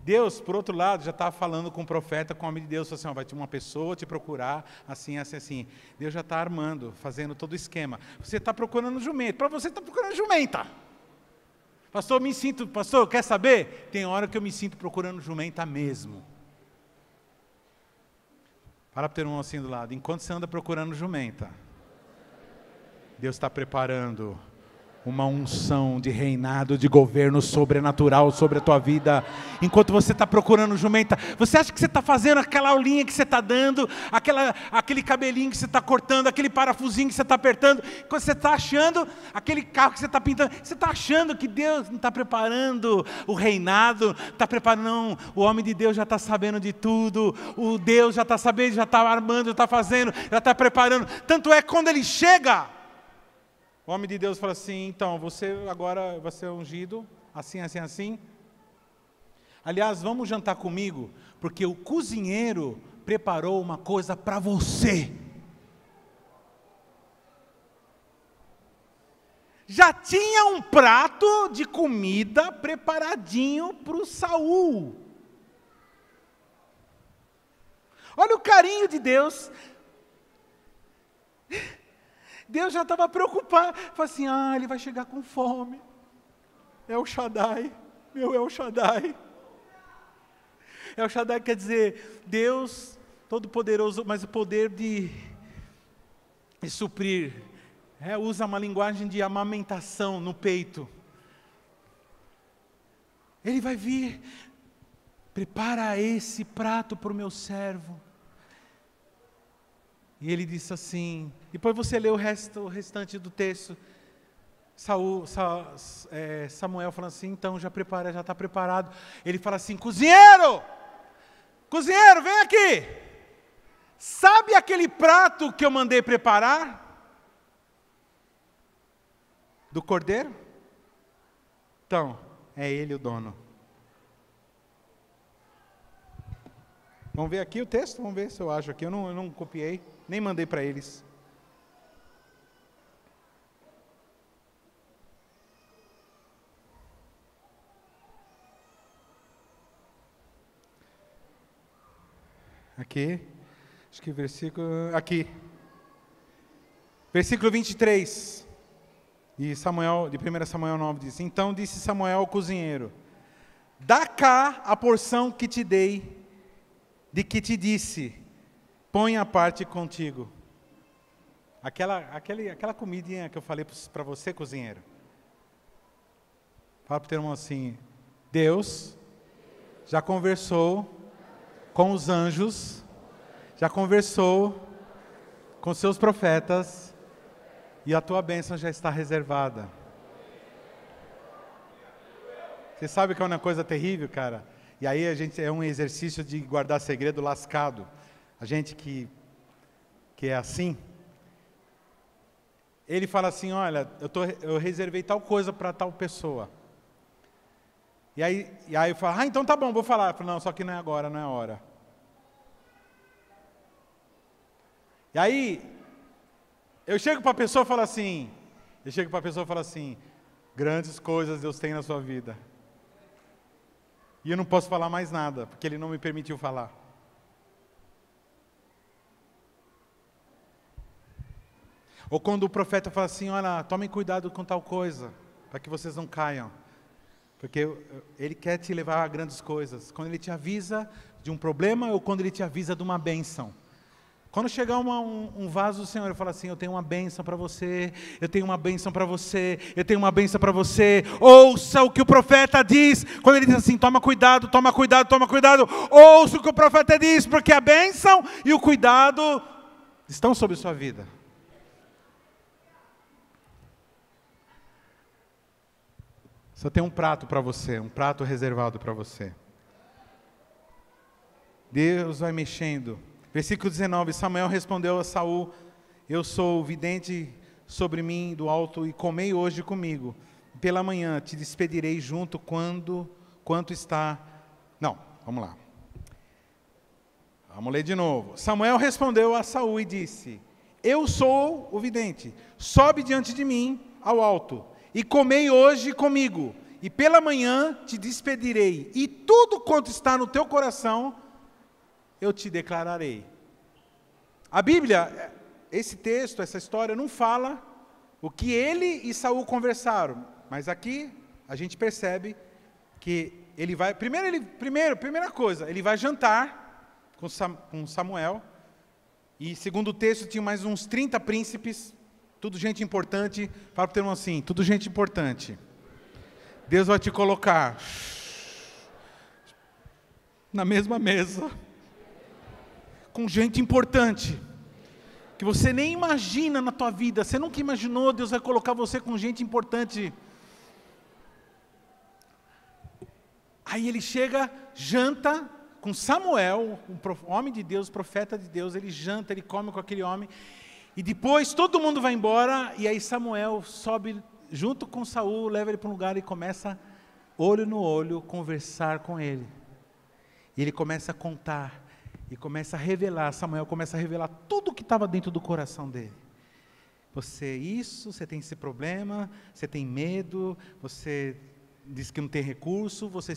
Deus, por outro lado, já está falando com o profeta, com o homem de Deus, assim, ó, vai ter uma pessoa te procurar, assim, assim, assim. Deus já está armando, fazendo todo o esquema. Você está procurando jumento, para você está procurando jumenta. Pastor, quer saber? Tem hora que eu me sinto procurando jumenta mesmo. Fala para o teu irmão assim do lado, enquanto você anda procurando jumenta, Deus está preparando uma unção de reinado, de governo sobrenatural sobre a tua vida. Enquanto você está procurando jumenta, você acha que você está fazendo aquela aulinha que você está dando, aquele cabelinho que você está cortando, aquele parafusinho que você está apertando, quando você está achando, aquele carro que você está pintando, você está achando que Deus não está preparando o reinado, está preparando, não, o homem de Deus já está sabendo de tudo, o Deus já está sabendo, já está armando, já está fazendo, já está preparando, tanto é que quando ele chega, o homem de Deus fala assim, então, você agora vai ser ungido, assim, assim, assim. Aliás, vamos jantar comigo, porque o cozinheiro preparou uma coisa para você. Já tinha um prato de comida preparadinho para o Saul. Olha o carinho de Deus. Deus já estava preocupado, falou assim, ele vai chegar com fome, El Shaddai, meu El Shaddai. El Shaddai quer dizer, Deus Todo-Poderoso, mas o poder de suprir, usa uma linguagem de amamentação no peito. Ele vai vir, prepara esse prato para o meu servo. E ele disse assim, depois você lê o restante do texto, Samuel fala assim, então já está preparado. Ele fala assim, cozinheiro, vem aqui. Sabe aquele prato que eu mandei preparar? Do cordeiro? Então, é ele o dono. Vamos ver aqui o texto? Vamos ver se eu acho aqui. Eu não copiei, nem mandei para eles. Aqui, acho que versículo... Aqui. Versículo 23. De 1 Samuel 9 diz, então disse Samuel ao cozinheiro, dá cá a porção que te dei, de que te disse, põe a parte contigo. Aquela comidinha que eu falei para você, cozinheiro. Fala para o teu irmão assim: Deus já conversou com os anjos, já conversou com seus profetas, e a tua bênção já está reservada. Você sabe que é uma coisa terrível, cara? E aí a gente é um exercício de guardar segredo lascado. A gente que é assim, ele fala assim: olha, eu reservei tal coisa para tal pessoa. E aí eu falo: então tá bom, vou falar. Eu falo: não, só que não é agora, não é a hora. E aí, eu chego para a pessoa e falo assim, grandes coisas Deus tem na sua vida. E eu não posso falar mais nada, porque Ele não me permitiu falar. Ou quando o profeta fala assim: olha, tomem cuidado com tal coisa, para que vocês não caiam. Porque Ele quer te levar a grandes coisas. Quando Ele te avisa de um problema ou quando Ele te avisa de uma bênção. Quando chegar um vaso do Senhor, Ele fala assim: eu tenho uma bênção para você, eu tenho uma bênção para você, eu tenho uma bênção para você. Ouça o que o profeta diz. Quando ele diz assim: toma cuidado, toma cuidado, toma cuidado. Ouça o que o profeta diz, porque a bênção e o cuidado estão sobre sua vida. Só tem um prato para você, um prato reservado para você. Deus vai mexendo. Versículo 19, Samuel respondeu a Saul: eu sou vidente sobre mim do alto, e comei hoje comigo. Pela manhã te despedirei junto quanto está... Não, vamos lá. Vamos ler de novo. Samuel respondeu a Saul e disse: eu sou o vidente, sobe diante de mim ao alto, e comei hoje comigo, e pela manhã te despedirei, e tudo quanto está no teu coração eu te declararei. A Bíblia, esse texto, essa história, não fala o que ele e Saul conversaram, mas aqui a gente percebe que ele vai, primeira coisa, ele vai jantar com Samuel, e segundo o texto tinha mais uns 30 príncipes, tudo gente importante. Fala para o teu irmão assim: tudo gente importante. Deus vai te colocar na mesma mesa com gente importante, que você nem imagina na tua vida, você nunca imaginou. Deus vai colocar você com gente importante. Aí ele chega, janta com Samuel, um homem de Deus, profeta de Deus. Ele janta, ele come com aquele homem, e depois todo mundo vai embora, e aí Samuel sobe junto com Saul, leva ele para um lugar e começa, olho no olho, conversar com ele. E ele começa a contar, e começa a revelar, Samuel começa a revelar tudo o que estava dentro do coração dele. Você tem esse problema, você tem medo, você diz que não tem recurso, você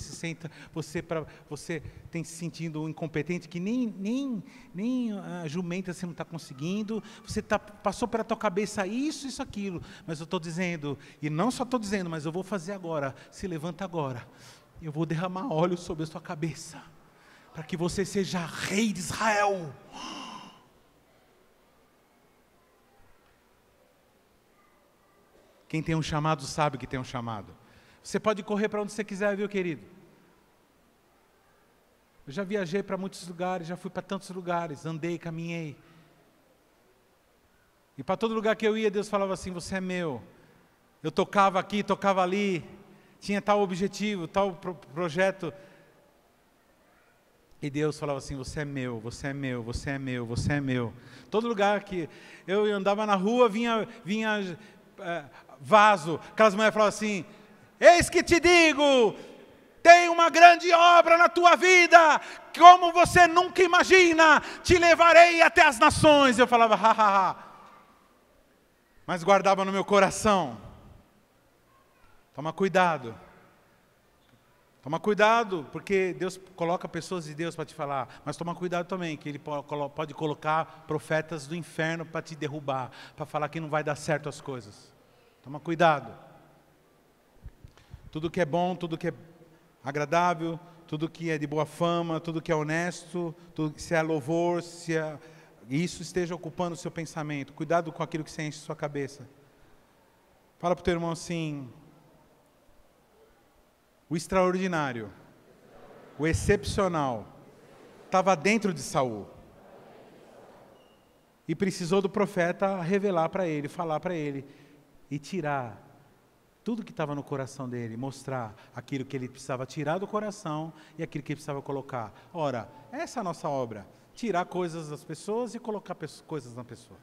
tem se sentindo incompetente, que nem a jumenta você não está conseguindo, passou pela tua cabeça isso, aquilo, mas eu estou dizendo, e não só estou dizendo, mas eu vou fazer agora. Se levanta agora, eu vou derramar óleo sobre a sua cabeça, para que você seja rei de Israel. Quem tem um chamado sabe que tem um chamado. Você pode correr para onde você quiser, viu, querido? Eu já viajei para muitos lugares, já fui para tantos lugares, andei, caminhei. E para todo lugar que eu ia, Deus falava assim: você é meu. Eu tocava aqui, tocava ali, tinha tal objetivo, tal projeto. E Deus falava assim: você é meu, você é meu, você é meu, você é meu. Todo lugar que eu andava na rua, vinha vaso. Aquelas mulheres falavam assim: eis que te digo, tem uma grande obra na tua vida, como você nunca imagina, te levarei até as nações. Eu falava: mas guardava no meu coração. Toma cuidado. Toma cuidado, porque Deus coloca pessoas de Deus para te falar, mas toma cuidado também, que Ele pode colocar profetas do inferno para te derrubar, para falar que não vai dar certo as coisas. Toma cuidado. Tudo que é bom, tudo que é agradável, tudo que é de boa fama, tudo que é honesto, tudo, se é louvor, se é isso esteja ocupando o seu pensamento. Cuidado com aquilo que você enche sua cabeça. Fala para o teu irmão assim: o extraordinário, o excepcional, estava dentro de Saul. E precisou do profeta revelar para ele, falar para ele, e tirar tudo que estava no coração dele, mostrar aquilo que ele precisava tirar do coração e aquilo que ele precisava colocar. Ora, essa é a nossa obra, tirar coisas das pessoas e colocar coisas na pessoa.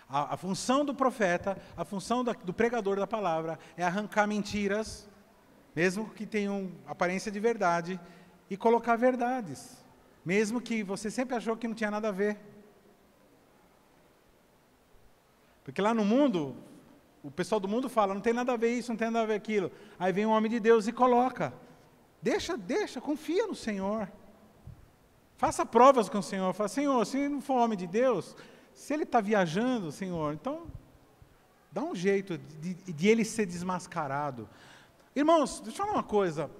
A função do profeta, a função do pregador da palavra é arrancar mentiras, mesmo que tenham aparência de verdade, e colocar verdades, mesmo que você sempre achou que não tinha nada a ver. Porque lá no mundo, o pessoal do mundo fala, não tem nada a ver isso, não tem nada a ver aquilo. Aí vem um homem de Deus e coloca. Deixa, confia no Senhor. Faça provas com o Senhor. Fala, Senhor, se não for homem de Deus, se ele está viajando, Senhor, então dá um jeito de ele ser desmascarado. Irmãos, deixa eu falar uma coisa.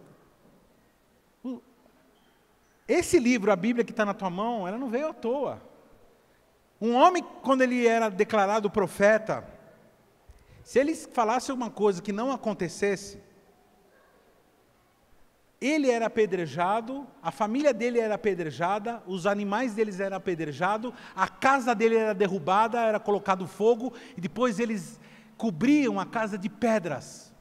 Esse livro, a Bíblia que está na tua mão, ela não veio à toa. Um homem, quando ele era declarado profeta, se ele falasse alguma coisa que não acontecesse, ele era apedrejado, a família dele era apedrejada, os animais deles eram apedrejados, a casa dele era derrubada, era colocado fogo, e depois eles cobriam a casa de pedras.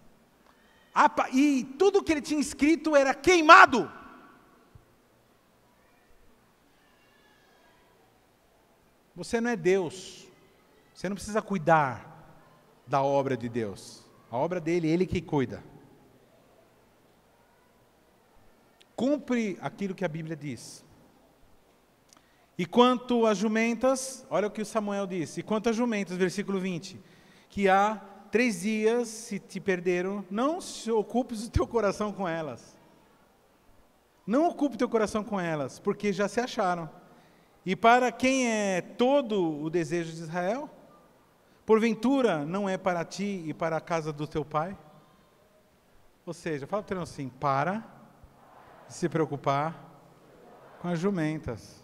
E tudo que ele tinha escrito era queimado. Você não é Deus, você não precisa cuidar da obra de Deus, a obra dele, ele que cuida. Cumpre aquilo que a Bíblia diz. E quanto às jumentas, olha o que o Samuel disse, e quanto às jumentas, versículo 20, que há 3 dias se te perderam, não se ocupes o teu coração com elas. Não ocupe o teu coração com elas, porque já se acharam. E para quem é todo o desejo de Israel? Porventura não é para ti e para a casa do teu pai? Ou seja, fala para ele assim, para de se preocupar com as jumentas.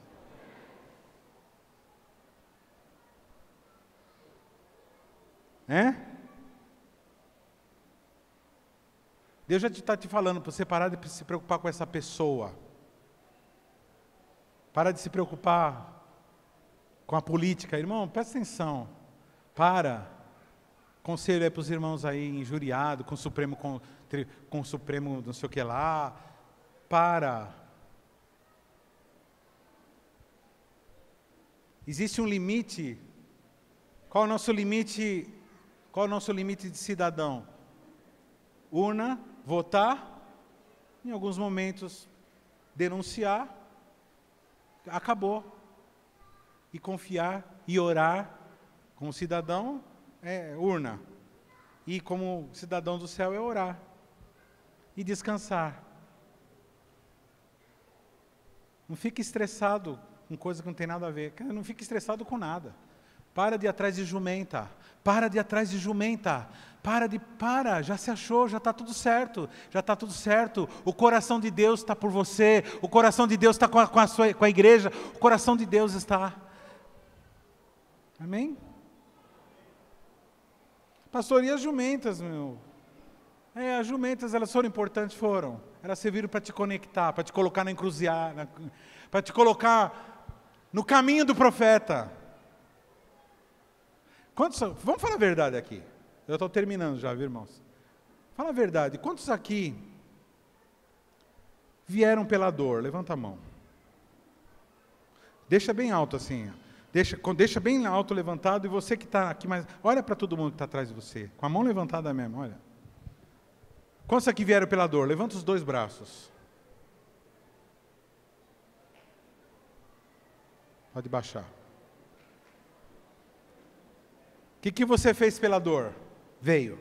Deus já está te falando para você parar de se preocupar com essa pessoa. Para de se preocupar com a política. Irmão, presta atenção. Conselho é para os irmãos aí injuriados, com o Supremo não sei o que lá. Existe um limite. Qual é o nosso limite? Qual é o nosso limite de cidadão? Urna, votar, em alguns momentos denunciar, acabou. E confiar e orar como cidadão é urna. E como cidadão do céu é orar. E descansar. Não fique estressado com coisa que não tem nada a ver. Não fique estressado com nada. Para de ir atrás de jumenta. Para de ir atrás de jumenta. Já se achou, já está tudo certo. Já está tudo certo. O coração de Deus está por você. O coração de Deus está com a igreja. O coração de Deus está. Amém? Pastor, e as jumentas, meu? As jumentas, elas foram importantes? Foram. Elas serviram para te conectar, para te colocar na encruzilhada, para te colocar no caminho do profeta. Vamos falar a verdade aqui. Eu estou terminando já, viu, irmãos? Fala a verdade. Quantos aqui vieram pela dor? Levanta a mão. Deixa bem alto assim. Deixa bem alto levantado. E você que está aqui mais... Olha para todo mundo que está atrás de você. Com a mão levantada mesmo, olha. Quantos aqui vieram pela dor? Levanta os 2 braços. Pode baixar. O que você fez pela dor? Veio.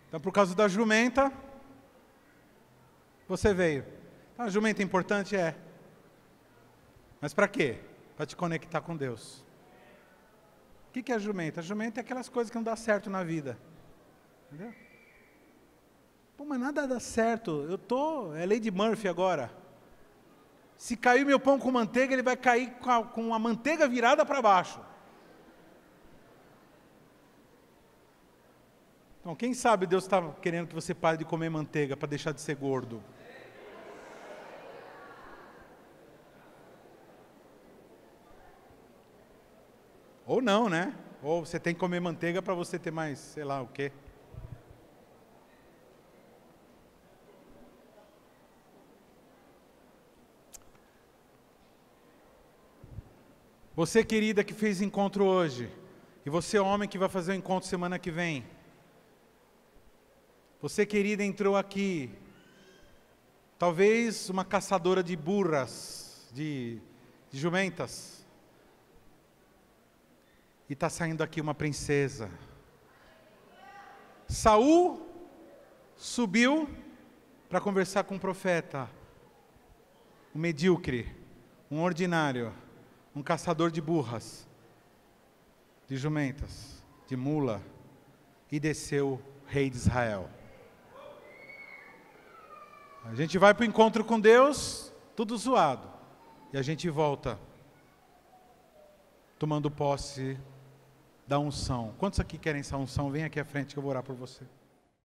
Então, por causa da jumenta, você veio. Então, a jumenta é importante? É. Mas para quê? Para te conectar com Deus. O que é a jumenta? A jumenta é aquelas coisas que não dá certo na vida. Entendeu? Pô, mas nada dá certo. É Lady Murphy agora. Se cair meu pão com manteiga, ele vai cair com a manteiga virada para baixo. Então, quem sabe Deus está querendo que você pare de comer manteiga para deixar de ser gordo. Ou não, né? Ou você tem que comer manteiga para você ter mais, sei lá o quê. Você, querida, que fez encontro hoje, e você, homem, que vai fazer o encontro semana que vem. Você, querida, entrou aqui, talvez uma caçadora de burras, de jumentas, e está saindo aqui uma princesa. Saul subiu para conversar com um profeta, um medíocre, um ordinário, um caçador de burras, de jumentas, de mula, e desceu rei de Israel. A gente vai para o encontro com Deus, tudo zoado, e a gente volta tomando posse da unção. Quantos aqui querem essa unção? Vem aqui à frente que eu vou orar por você.